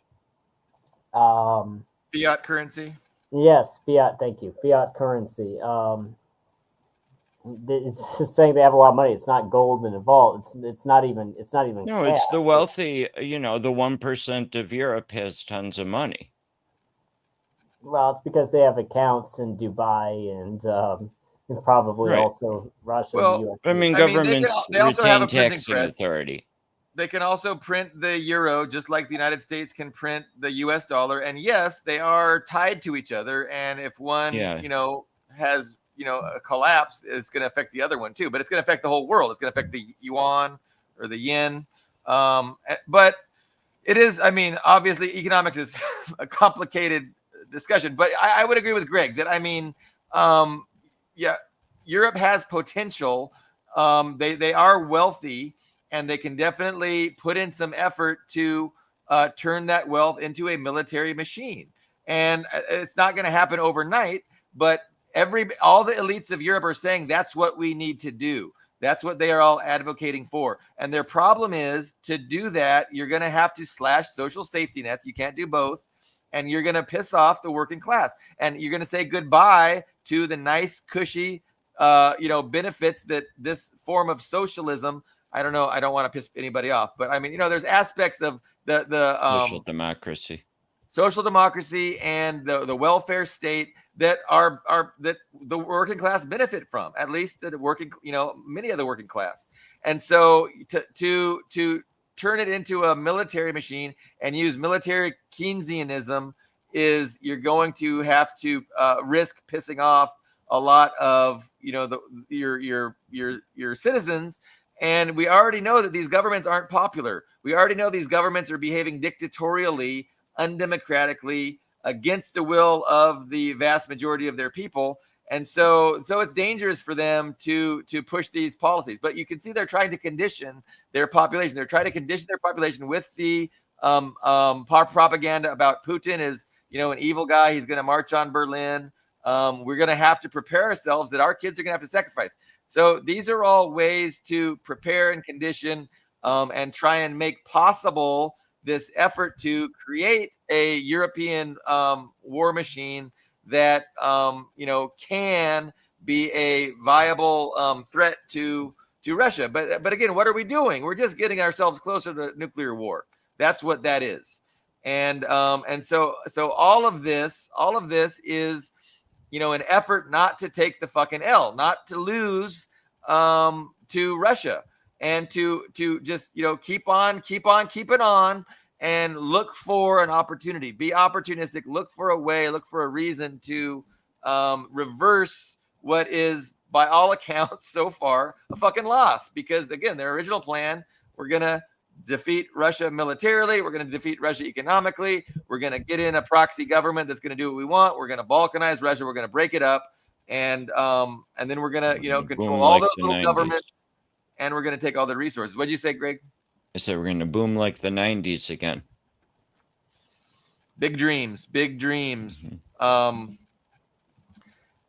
Speaker 1: fiat currency.
Speaker 2: Yes, fiat. Thank you. Fiat currency. It's just saying they have a lot of money. It's not gold in a vault. It's not even.
Speaker 3: No, cash. It's the wealthy. The 1% of Europe has tons of money.
Speaker 2: Well, it's because they have accounts in Dubai and probably also Russia.
Speaker 3: Well,
Speaker 2: and the US.
Speaker 3: I mean, governments retain taxing authority.
Speaker 1: They can also print the euro just like the United States can print the US dollar. And yes, they are tied to each other. And if one, has, a collapse, it's going to affect the other one too. But it's going to affect the whole world. It's going to affect the yuan or the yen. But it is, obviously economics is a complicated discussion. But I would agree with Greg that, Europe has potential. They are wealthy. And they can definitely put in some effort to turn that wealth into a military machine. And it's not going to happen overnight, but all the elites of Europe are saying that's what we need to do. That's what they are all advocating for. And their problem is, to do that, you're going to have to slash social safety nets. You can't do both. And you're going to piss off the working class. And you're going to say goodbye to the nice, cushy, benefits that this form of socialism. I don't know. I don't want to piss anybody off, but there's aspects of the
Speaker 3: social democracy.
Speaker 1: social democracy and the welfare state that that the working class benefit from, at least the working, many of the working class. And so to turn it into a military machine and use military Keynesianism is you're going to have to risk pissing off a lot of your citizens. And we already know that these governments aren't popular. We already know these governments are behaving dictatorially, undemocratically, against the will of the vast majority of their people. And so it's dangerous for them to push these policies. But you can see they're trying to condition their population. They're trying to condition their population with the propaganda about Putin is, an evil guy. He's going to march on Berlin. We're going to have to prepare ourselves that our kids are going to have to sacrifice. So these are all ways to prepare and condition and try and make possible this effort to create a European war machine that can be a viable threat to Russia. But again, what are we doing? We're just getting ourselves closer to nuclear war. That's what that is. And so all of this is an effort not to take the fucking L, not to lose to Russia, and to just keep on keeping on and look for an opportunity, be opportunistic, look for a way, look for a reason to reverse what is, by all accounts so far, a fucking loss. Because again, their original plan, we're gonna defeat Russia militarily, we're going to defeat Russia economically, we're going to get in a proxy government that's going to do what we want, we're going to balkanize Russia, we're going to break it up, and then we're going to control all those little
Speaker 3: 90s.
Speaker 1: Governments, and we're going to take all the resources. What'd you say, Greg?
Speaker 3: I said we're going to boom like the 90s again.
Speaker 1: Big dreams.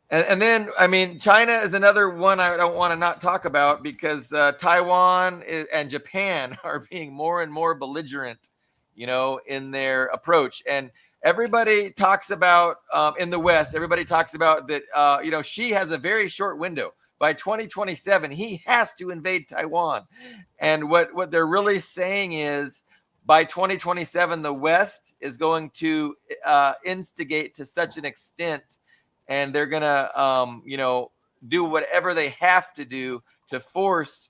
Speaker 1: And then, I mean, China is another one I don't want to not talk about, because Taiwan and Japan are being more and more belligerent, in their approach. And everybody talks about, in the West, everybody talks about that, Xi has a very short window. By 2027, he has to invade Taiwan. And what they're really saying is, by 2027, the West is going to instigate to such an extent, and they're going to, do whatever they have to do to force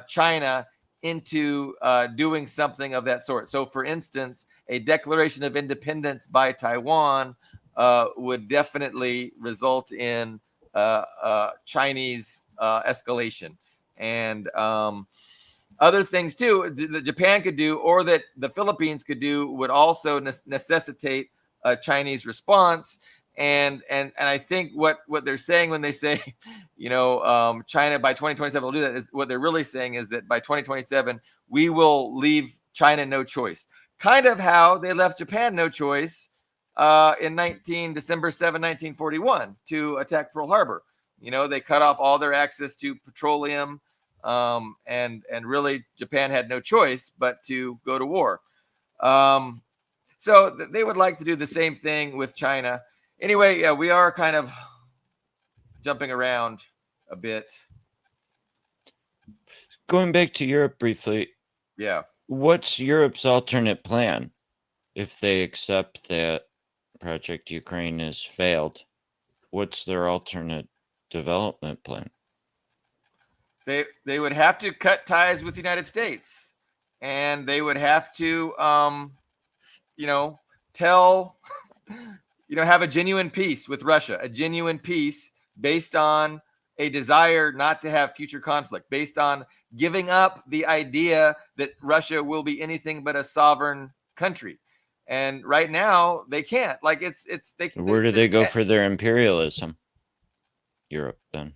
Speaker 1: China into doing something of that sort. So, for instance, a declaration of independence by Taiwan would definitely result in Chinese escalation. And other things, too, that Japan could do, or that the Philippines could do, would also necessitate a Chinese response. And I think what they're saying when they say, China by 2027 will do that, is what they're really saying is that by 2027, we will leave China no choice. Kind of how they left Japan no choice in December 7, 1941 to attack Pearl Harbor. They cut off all their access to petroleum, and really Japan had no choice but to go to war. So they would like to do the same thing with China. Anyway, yeah, we are kind of jumping around a bit.
Speaker 3: Going back to Europe briefly.
Speaker 1: Yeah.
Speaker 3: What's Europe's alternate plan if they accept that Project Ukraine has failed? What's their alternate development plan?
Speaker 1: They would have to cut ties with the United States, and they would have to, have a genuine peace with Russia, a genuine peace based on a desire not to have future conflict, based on giving up the idea that Russia will be anything but a sovereign country. And right now they can't. Like
Speaker 3: Where do they go for their imperialism? Europe, then.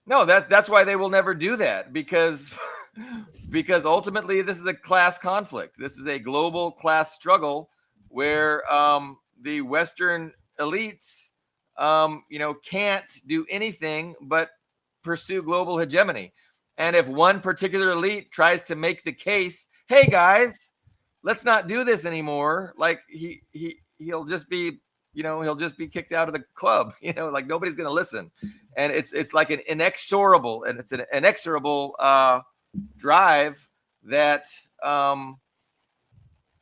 Speaker 1: No, that's why they will never do that, because ultimately this is a class conflict. This is a global class struggle where the Western elites, can't do anything but pursue global hegemony. And if one particular elite tries to make the case, hey guys, let's not do this anymore, like he'll just be, he'll just be kicked out of the club, like nobody's going to listen. And it's like an inexorable drive that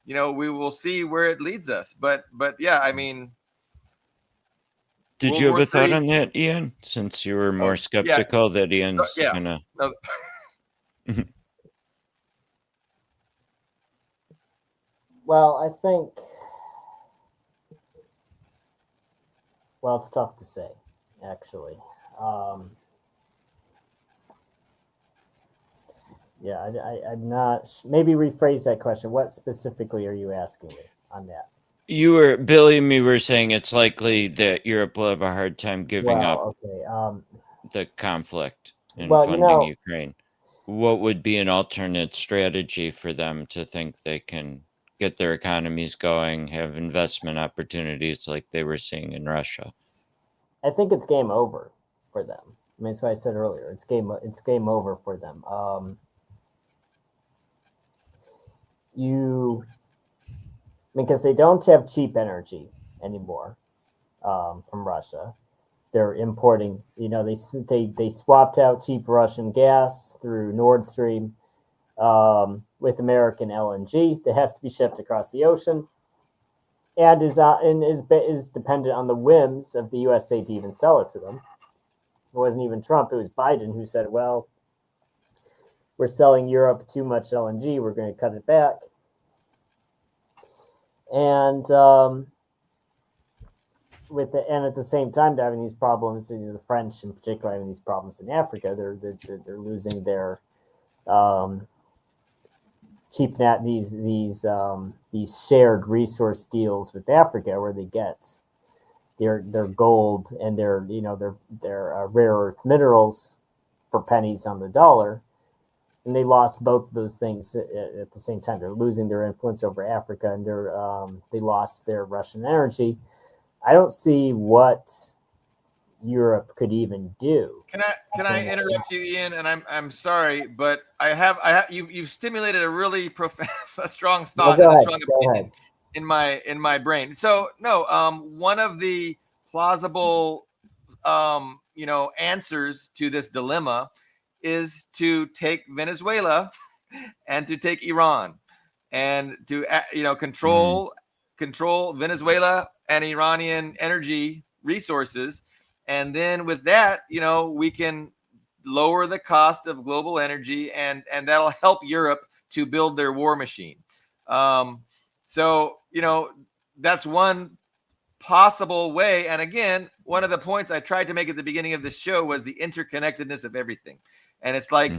Speaker 1: we will see where it leads us. But yeah, I mean,
Speaker 3: Did
Speaker 1: World
Speaker 3: you have
Speaker 1: War
Speaker 3: a thought
Speaker 1: III.
Speaker 3: on that, Ian? Since you were
Speaker 1: Oh,
Speaker 3: more
Speaker 1: yeah.
Speaker 3: skeptical that
Speaker 1: So,
Speaker 3: Ian's
Speaker 1: yeah.
Speaker 3: gonna.
Speaker 1: No,
Speaker 2: Well, I think. Well, it's tough to say, actually. Um, yeah, I'm not. Maybe rephrase that question. What specifically are you asking me on that?
Speaker 3: Billy and me were saying it's likely that Europe will have a hard time giving up
Speaker 2: Well, okay.
Speaker 3: the conflict and
Speaker 2: Well,
Speaker 3: funding Ukraine. What would be an alternate strategy for them to think they can get their economies going, have investment opportunities like they were seeing in Russia?
Speaker 2: I think it's game over for them. I mean, that's what I said earlier. It's game over for them. Because they don't have cheap energy anymore from Russia. They're importing. They swapped out cheap Russian gas through Nord Stream with American LNG that has to be shipped across the ocean, and is dependent on the whims of the USA to even sell it to them. It wasn't even Trump; it was Biden who said, "Well, we're selling Europe too much LNG. We're going to cut it back." And at the same time, they're having these problems. The French, in particular, having these problems in Africa. They're losing their cheap net these shared resource deals with Africa, where they get their gold and their rare earth minerals for pennies on the dollar. And they lost both of those things at the same time. They're losing their influence over Africa, and they lost their Russian energy. I don't see what Europe could even do.
Speaker 1: Can I interrupt you, Ian? And I'm sorry, but you've stimulated a really profound, a strong thought and a strong opinion in my brain. So no, one of the plausible answers to this dilemma is to take Venezuela and to take Iran and to control Venezuela and Iranian energy resources. And then with that, we can lower the cost of global energy, and that'll help Europe to build their war machine. So that's one possible way. And again, one of the points I tried to make at the beginning of the show was the interconnectedness of everything. And it's like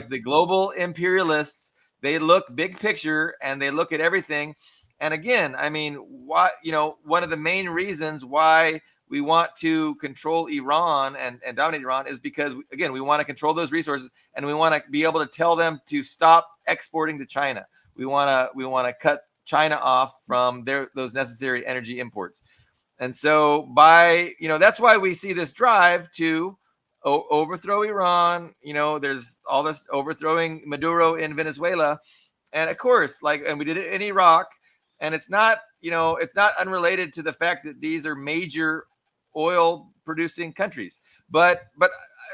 Speaker 1: the global imperialists, they look big picture and they look at everything. And again, I mean, one of the main reasons why we want to control Iran and dominate Iran is because, again, we want to control those resources, and we want to be able to tell them to stop exporting to China. We want to cut China off from those necessary energy imports. And so that's why we see this drive to overthrow Iran. There's all this overthrowing Maduro in Venezuela. And of course, and we did it in Iraq. And it's not unrelated to the fact that these are major oil producing countries. But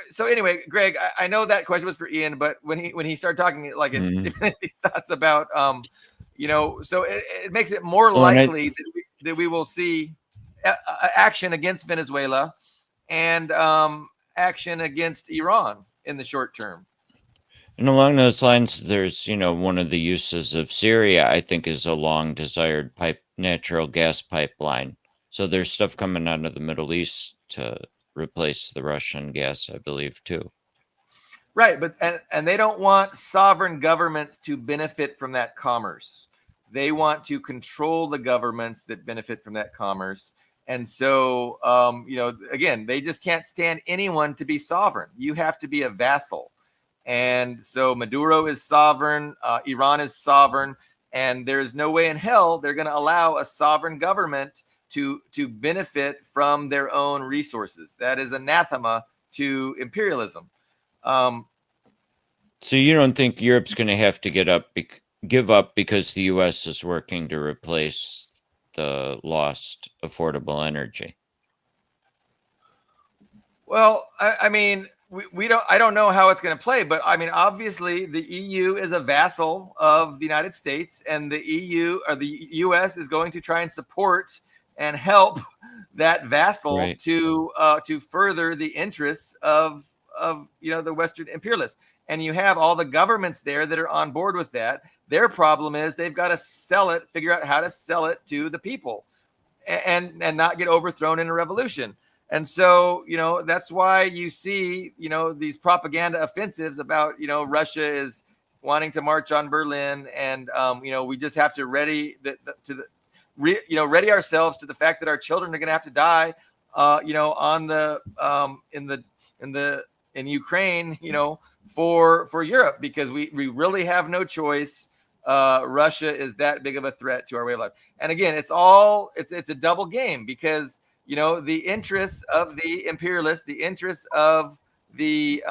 Speaker 1: so anyway, Greg, I know that question was for Ian, but when he started talking, it stimulated these thoughts about, so it makes it more likely that we will see action against Venezuela and action against Iran in the short term.
Speaker 3: And along those lines, there's, one of the uses of Syria, I think, is a long desired natural gas pipeline. So there's stuff coming out of the Middle East to replace the Russian gas, I believe, too.
Speaker 1: Right, but and they don't want sovereign governments to benefit from that commerce. They want to control the governments that benefit from that commerce. And so, again, they just can't stand anyone to be sovereign. You have to be a vassal. And so Maduro is sovereign, Iran is sovereign, and there's no way in hell they're going to allow a sovereign government to benefit from their own resources. That is anathema to imperialism.
Speaker 3: So you don't think Europe's going to have to give up because the U.S. is working to replace the lost affordable energy?
Speaker 1: Well, I mean, I don't know how it's going to play, but I mean, obviously the EU is a vassal of the United States, and the EU or the US is going to try and support and help that vassal
Speaker 3: Right.
Speaker 1: to further the interests of the Western imperialists. And you have all the governments there that are on board with that. Their problem is they've got to figure out how to sell it to the people, and not get overthrown in a revolution. And so, that's why you see, these propaganda offensives about, Russia is wanting to march on Berlin, and we just have to ready ready ourselves to the fact that our children are going to have to die, on the in Ukraine, for Europe, because we really have no choice. Russia is that big of a threat to our way of life. And again, it's a double game, because the interests of the imperialists, the interests of the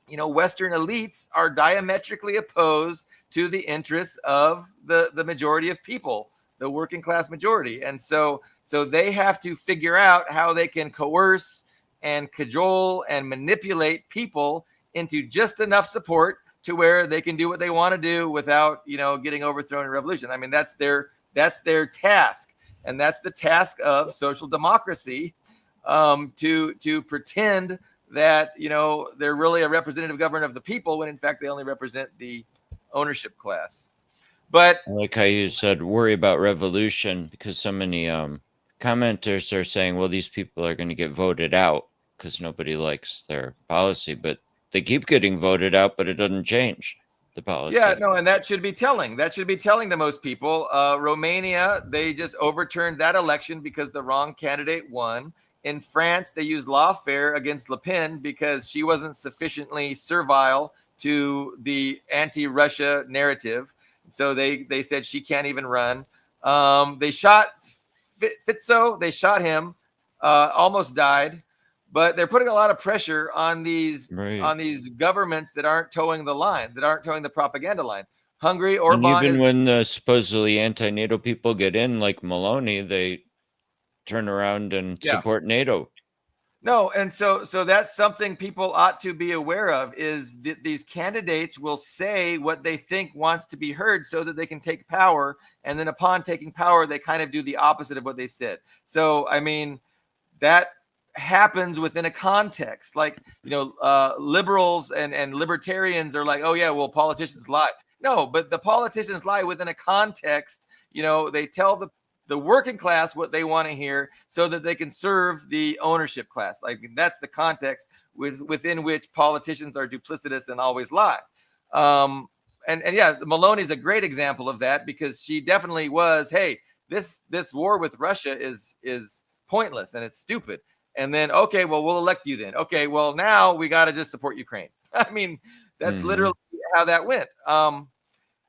Speaker 1: Western elites are diametrically opposed to the interests of the majority of people, the working class majority. And so they have to figure out how they can coerce and cajole and manipulate people into just enough support to where they can do what they want to do without, getting overthrown in revolution. I mean, that's their task. And that's the task of social democracy, to pretend that, they're really a representative government of the people, when in fact they only represent the ownership class. But
Speaker 3: I like how you said worry about revolution, because so many commenters are saying, well, these people are going to get voted out because nobody likes their policy, but they keep getting voted out, but it doesn't change the policy.
Speaker 1: yeah, no, and that should be telling. That should be telling to most people. Romania, they just overturned that election because the wrong candidate won. In France, they used lawfare against Le Pen because she wasn't sufficiently servile to the anti-Russia narrative. So they said she can't even run. They shot Fizzo. They shot him. Almost died. But they're putting a lot of pressure on these governments that aren't towing the line, that aren't towing the propaganda line. Hungary, Orban.
Speaker 3: And even when the supposedly anti-NATO people get in, like Maloney, they turn around and support NATO.
Speaker 1: No, and so that's something people ought to be aware of, is that these candidates will say what they think wants to be heard so that they can take power, and then upon taking power, they kind of do the opposite of what they said. So, I mean, that happens within a context. Like, liberals and libertarians are like, oh yeah, well, politicians lie. No, but the politicians lie within a context. They tell the working class what they want to hear so that they can serve the ownership class. Like, that's the context within which politicians are duplicitous and always lie. And yeah, Maloney's a great example of that, because she definitely was, hey, this war with Russia is pointless and it's stupid. And then, okay, well, we'll elect you then. Okay, well, now we got to just support Ukraine. I mean, that's literally how that went.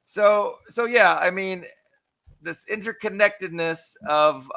Speaker 1: So yeah, I mean, this interconnectedness of,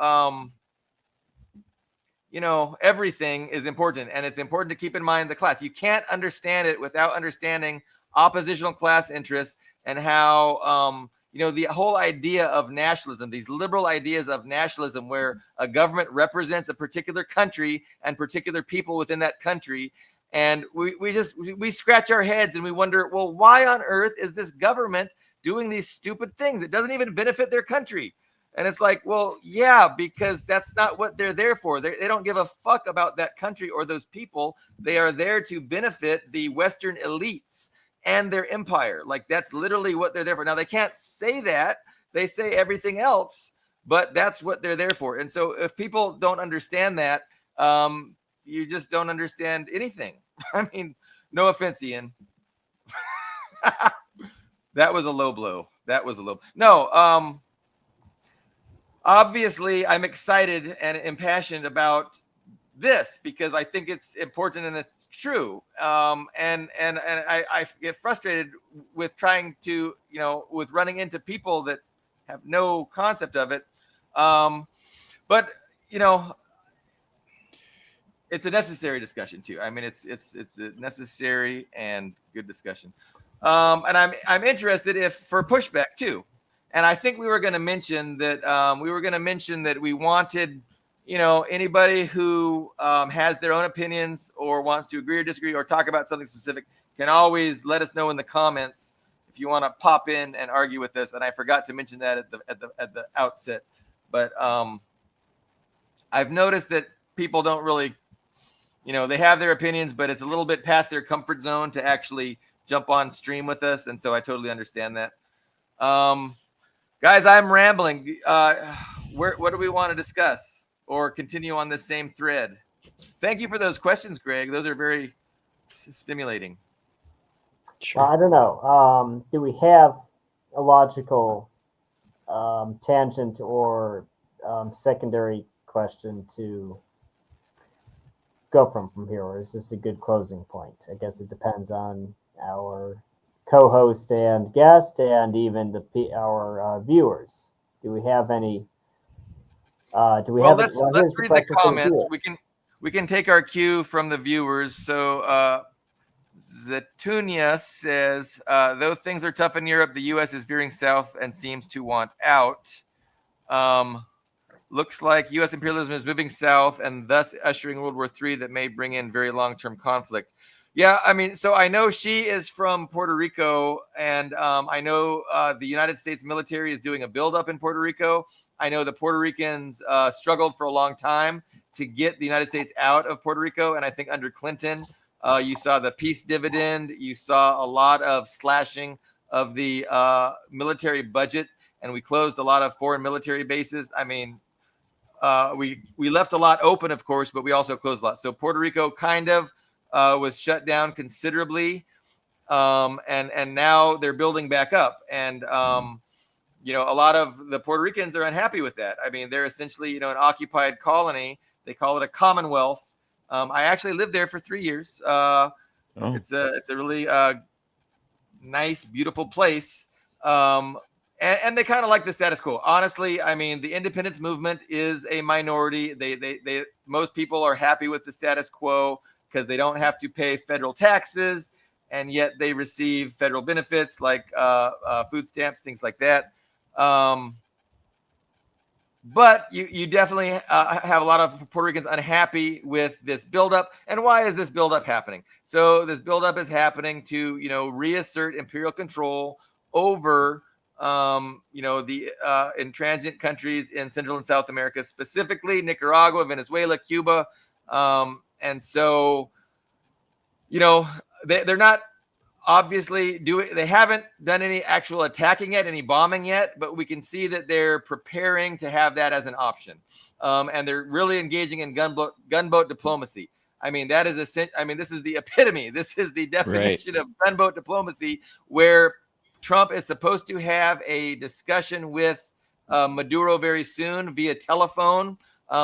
Speaker 1: everything is important, and it's important to keep in mind the class. You can't understand it without understanding oppositional class interests, and how, the whole idea of nationalism, these liberal ideas of nationalism, where a government represents a particular country and particular people within that country. And we scratch our heads and we wonder, well, why on earth is this government doing these stupid things? It doesn't even benefit their country. And it's like, well, yeah, because that's not what they're there for. They don't give a fuck about that country or those people. They are there to benefit the Western elites and their empire. Like, that's literally what they're there for. Now, they can't say that. They say everything else, but that's what they're there for. And so if people don't understand that, you just don't understand anything. I mean, no offense, Ian. That was a low blow. No, obviously I'm excited and impassioned about this because I think it's important and it's true. And I get frustrated with trying to, with running into people that have no concept of it. But, it's a necessary discussion too. I mean, it's a necessary and good discussion. And I'm interested if for pushback too. And I think we were going to mention that we wanted, anybody who has their own opinions or wants to agree or disagree or talk about something specific can always let us know in the comments if you want to pop in and argue with us. And I forgot to mention that at the outset, but I've noticed that people don't really, they have their opinions, but it's a little bit past their comfort zone to actually jump on stream with us, and so I totally understand that. Guys, I'm rambling. What do we want to discuss or continue on this same thread? Thank you for those questions, Greg. Those are very stimulating.
Speaker 3: Sure.
Speaker 2: I don't know. Do we have a logical tangent or secondary question to go from here, or is this a good closing point? I guess it depends on our co-host and guest, and even our viewers. Do we have any? Do we have?
Speaker 1: Let's
Speaker 2: here's
Speaker 1: read the
Speaker 2: question for the
Speaker 1: comments.
Speaker 2: viewer.
Speaker 1: We can take our cue from the viewers. So Zetunia says, though things are tough in Europe, the U.S. is veering south and seems to want out. Looks like U.S. imperialism is moving south and thus ushering World War III that may bring in very long-term conflict. Yeah, I mean, so I know she is from Puerto Rico, and I know the United States military is doing a buildup in Puerto Rico. I know the Puerto Ricans struggled for a long time to get the United States out of Puerto Rico, and I think under Clinton, you saw the peace dividend. You saw a lot of slashing of the military budget, and we closed a lot of foreign military bases. I mean, we left a lot open, of course, but we also closed a lot. So Puerto Rico kind of was shut down considerably, and now they're building back up. And a lot of the Puerto Ricans are unhappy with that. I mean, they're essentially an occupied colony. They call it a commonwealth. I actually lived there for 3 years. It's a really nice, beautiful place. And they kind of like the status quo. Honestly, I mean, the independence movement is a minority. They most people are happy with the status quo because they don't have to pay federal taxes, and yet they receive federal benefits like food stamps, things like that. But you definitely have a lot of Puerto Ricans unhappy with this buildup. And why is this buildup happening? So this buildup is happening to reassert imperial control over the intransient countries in Central and South America, specifically Nicaragua, Venezuela, Cuba. And so, they're not obviously they haven't done any actual attacking yet, any bombing yet, but we can see that they're preparing to have that as an option. And they're really engaging in gunboat diplomacy. I mean, this is the epitome. This is the definition of gunboat diplomacy, where Trump is supposed to have a discussion with Maduro very soon via telephone.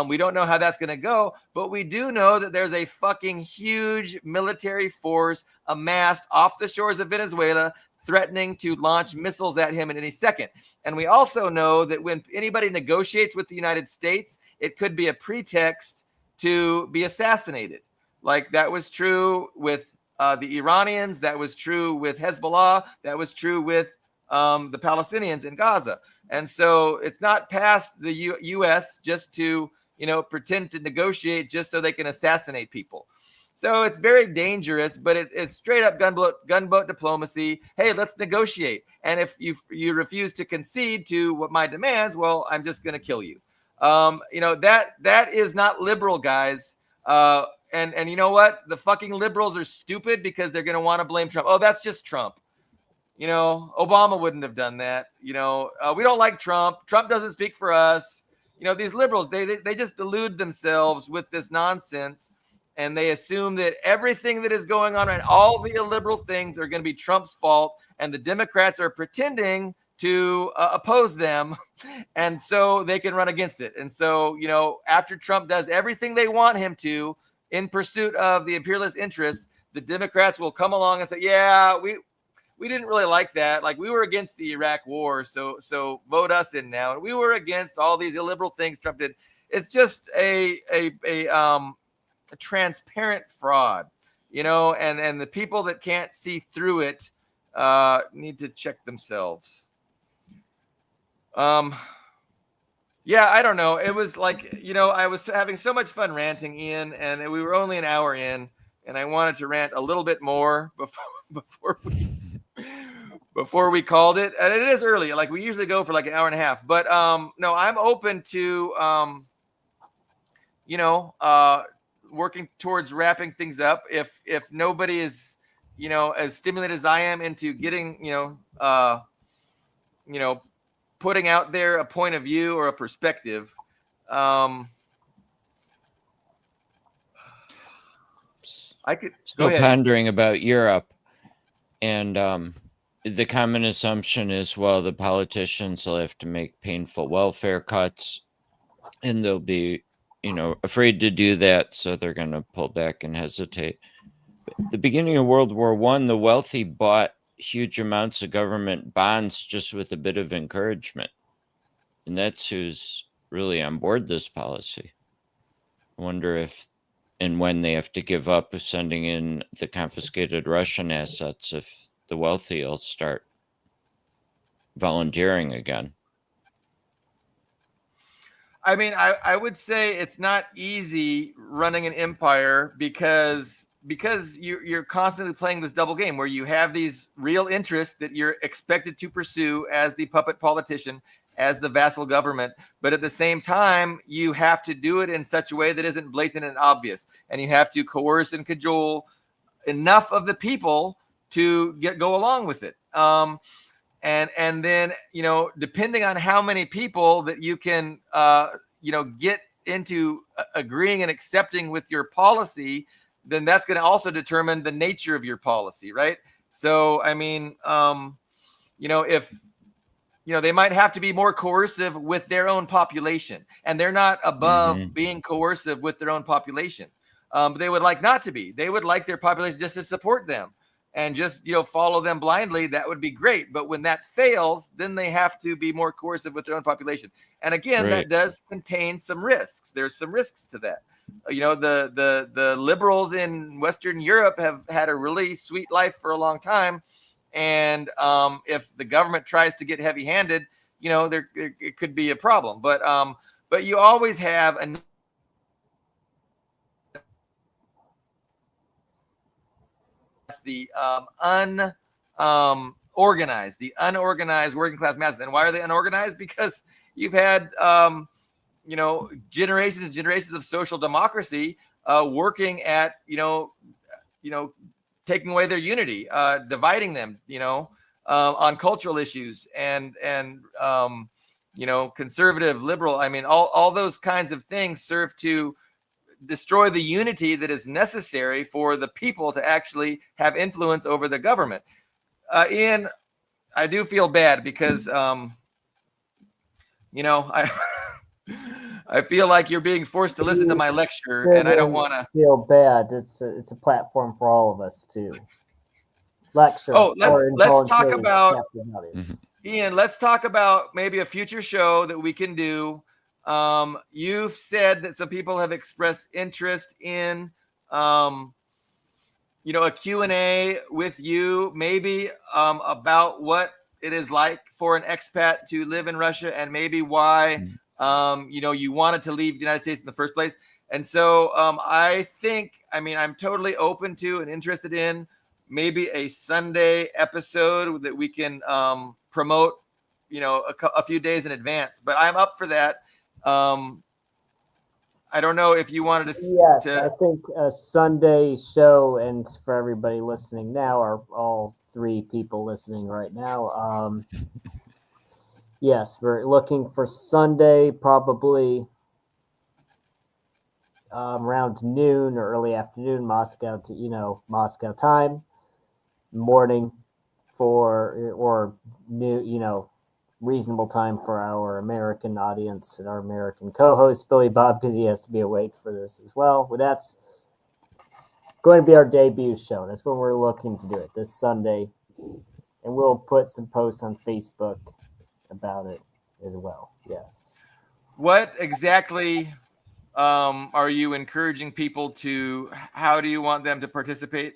Speaker 1: We don't know how that's going to go, but we do know that there's a fucking huge military force amassed off the shores of Venezuela, threatening to launch missiles at him in any second. And we also know that when anybody negotiates with the United States, it could be a pretext to be assassinated. Like that was true with the Iranians. That was true with Hezbollah. That was true with the Palestinians in Gaza. And so it's not past the U.S. just to, pretend to negotiate just so they can assassinate people. So it's very dangerous, but it's straight up gunboat diplomacy. Hey, let's negotiate. And if you refuse to concede to what my demands, well, I'm just going to kill you. That is not liberal, guys. And you know what? The fucking liberals are stupid because they're going to want to blame Trump. Oh, that's just Trump. Obama wouldn't have done that. We don't like Trump. Trump doesn't speak for us. These liberals, they just delude themselves with this nonsense, and they assume that everything that is going on, all the illiberal things are going to be Trump's fault, and the Democrats are pretending to oppose them, and so they can run against it. And so, after Trump does everything they want him to in pursuit of the imperialist interests, the Democrats will come along and say, yeah, we didn't really like that. Like, we were against the Iraq war, so vote us in now. And we were against all these illiberal things Trump did. It's just a transparent fraud, and the people that can't see through it need to check themselves. Yeah, I don't know. It was like, I was having so much fun ranting, Ian, and we were only an hour in, and I wanted to rant a little bit more before before we called it. And it is early. Like we usually go for like an hour and a half. But no, I'm open to working towards wrapping things up. If nobody is, as stimulated as I am into getting, putting out there a point of view or a perspective. I could
Speaker 3: Still
Speaker 1: go ahead.
Speaker 3: pondering about Europe, and the common assumption is, well, the politicians will have to make painful welfare cuts, and they'll be, afraid to do that, so they're going to pull back and hesitate. But at the beginning of World War I, the wealthy bought huge amounts of government bonds just with a bit of encouragement, and that's who's really on board this policy. I wonder if and when they have to give up sending in the confiscated Russian assets, if the wealthy will start volunteering again.
Speaker 1: I mean, I would say it's not easy running an empire because you're constantly playing this double game where you have these real interests that you're expected to pursue as the puppet politician, as the vassal government, but at the same time you have to do it in such a way that isn't blatant and obvious, and you have to coerce and cajole enough of the people to go along with it. And then, depending on how many people that you can get into agreeing and accepting with your policy, then that's going to also determine the nature of your policy, right? So I mean, if they might have to be more coercive with their own population, and they're not above being coercive with their own population. But they would like not to be. They would like their population just to support them and just follow them blindly. That would be great. But when that fails, then they have to be more coercive with their own population. And again, that does contain some risks. There's some risks to that. The liberals in Western Europe have had a really sweet life for a long time. And if the government tries to get heavy-handed, it could be a problem. But you always have the unorganized working class masses. And why are they unorganized? Because you've had generations and generations of social democracy working at taking away their unity, dividing them, on cultural issues and conservative, liberal. I mean, all those kinds of things serve to destroy the unity that is necessary for the people to actually have influence over the government. Ian, I do feel bad because, I feel like you're being forced to listen to my lecture, and I don't want to
Speaker 2: feel bad. It's a platform for all of us to lecture.
Speaker 1: Oh, let's talk about Ian. Let's talk about maybe a future show that we can do. You've said that some people have expressed interest in, a Q&A with you, maybe about what it is like for an expat to live in Russia, and maybe why you wanted to leave the United States in the first place. And so I think, I'm totally open to and interested in maybe a Sunday episode that we can promote, a few days in advance. But I'm up for that. I don't know if you wanted to.
Speaker 2: Yes, I think a Sunday show, and for everybody listening now, are all three people listening right now. Yes, we're looking for Sunday, probably around noon or early afternoon, Moscow time, morning or new, reasonable time for our American audience and our American co-host Billy Bob, because he has to be awake for this as well. Well, that's going to be our debut show. That's when we're looking to do it, this Sunday, and we'll put some posts on Facebook about it as well. Yes.
Speaker 1: What exactly are you encouraging people to? How do you want them to participate?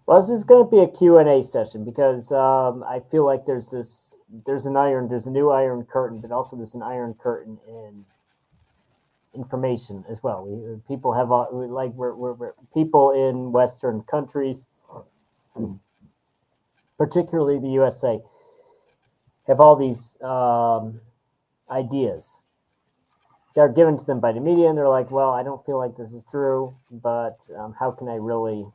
Speaker 2: Well, this is going to be a Q&A session because I feel like there's a new iron curtain, but also there's an iron curtain in information as well. People have we're people in Western countries, particularly the USA, have all these ideas that are given to them by the media, and they're like, well, I don't feel like this is true, but how can I really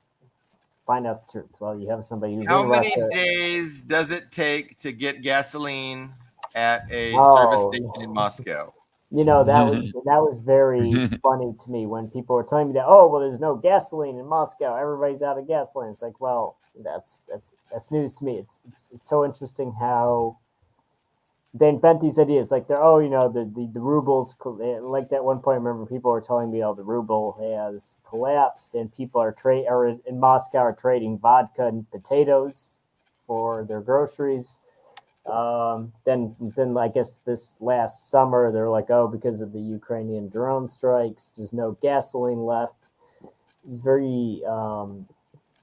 Speaker 2: find out the truth? Well, you have somebody who's
Speaker 1: How
Speaker 2: in
Speaker 1: many
Speaker 2: Russia.
Speaker 1: days does it take to get gasoline at a service
Speaker 2: Oh,
Speaker 1: station in Moscow?
Speaker 2: that was very funny to me when people were telling me that. Oh, well, there's no gasoline in Moscow. Everybody's out of gasoline. It's like, well, that's news to me. It's so interesting how they invent these ideas. Like they're the rubles. Like that one point, I remember people were telling me, oh, the ruble has collapsed, and people are in Moscow are trading vodka and potatoes for their groceries. Then I guess this last summer they're like, oh, because of the Ukrainian drone strikes, there's no gasoline left. It's very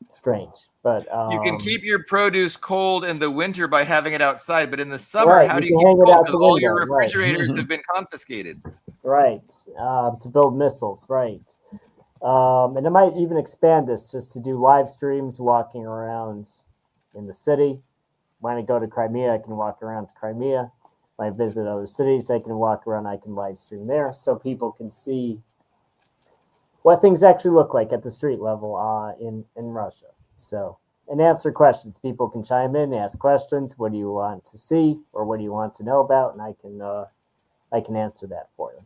Speaker 2: strange, but
Speaker 1: You can keep your produce cold in the winter by having it outside, but in the summer,
Speaker 2: right,
Speaker 1: how
Speaker 2: you
Speaker 1: do
Speaker 2: can
Speaker 1: you keep
Speaker 2: hang
Speaker 1: it
Speaker 2: it
Speaker 1: cold?
Speaker 2: out
Speaker 1: Because
Speaker 2: the
Speaker 1: all your
Speaker 2: window, right?
Speaker 1: refrigerators have been confiscated.
Speaker 2: Right, to build missiles, right. And I might even expand this just to do live streams walking around in the city. When I go to Crimea, I can walk around to Crimea. When I visit other cities, I can walk around, I can live stream there so people can see what things actually look like at the street level in Russia. So, and answer questions. People can chime in, ask questions. What do you want to see or what do you want to know about? And I can answer that for you.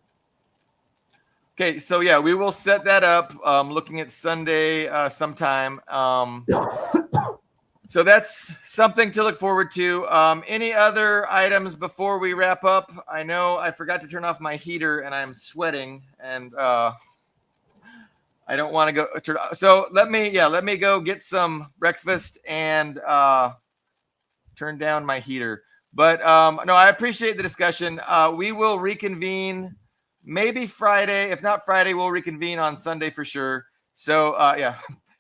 Speaker 1: Okay, so yeah, we will set that up. Looking at Sunday sometime. So that's something to look forward to. Any other items before we wrap up? I know I forgot to turn off my heater and I'm sweating and I don't want to go turn. So let me go get some breakfast and turn down my heater. But no, I appreciate the discussion. We will reconvene maybe Friday. If not Friday, we'll reconvene on Sunday for sure. So yeah,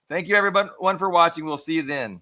Speaker 1: thank you everyone for watching. We'll see you then.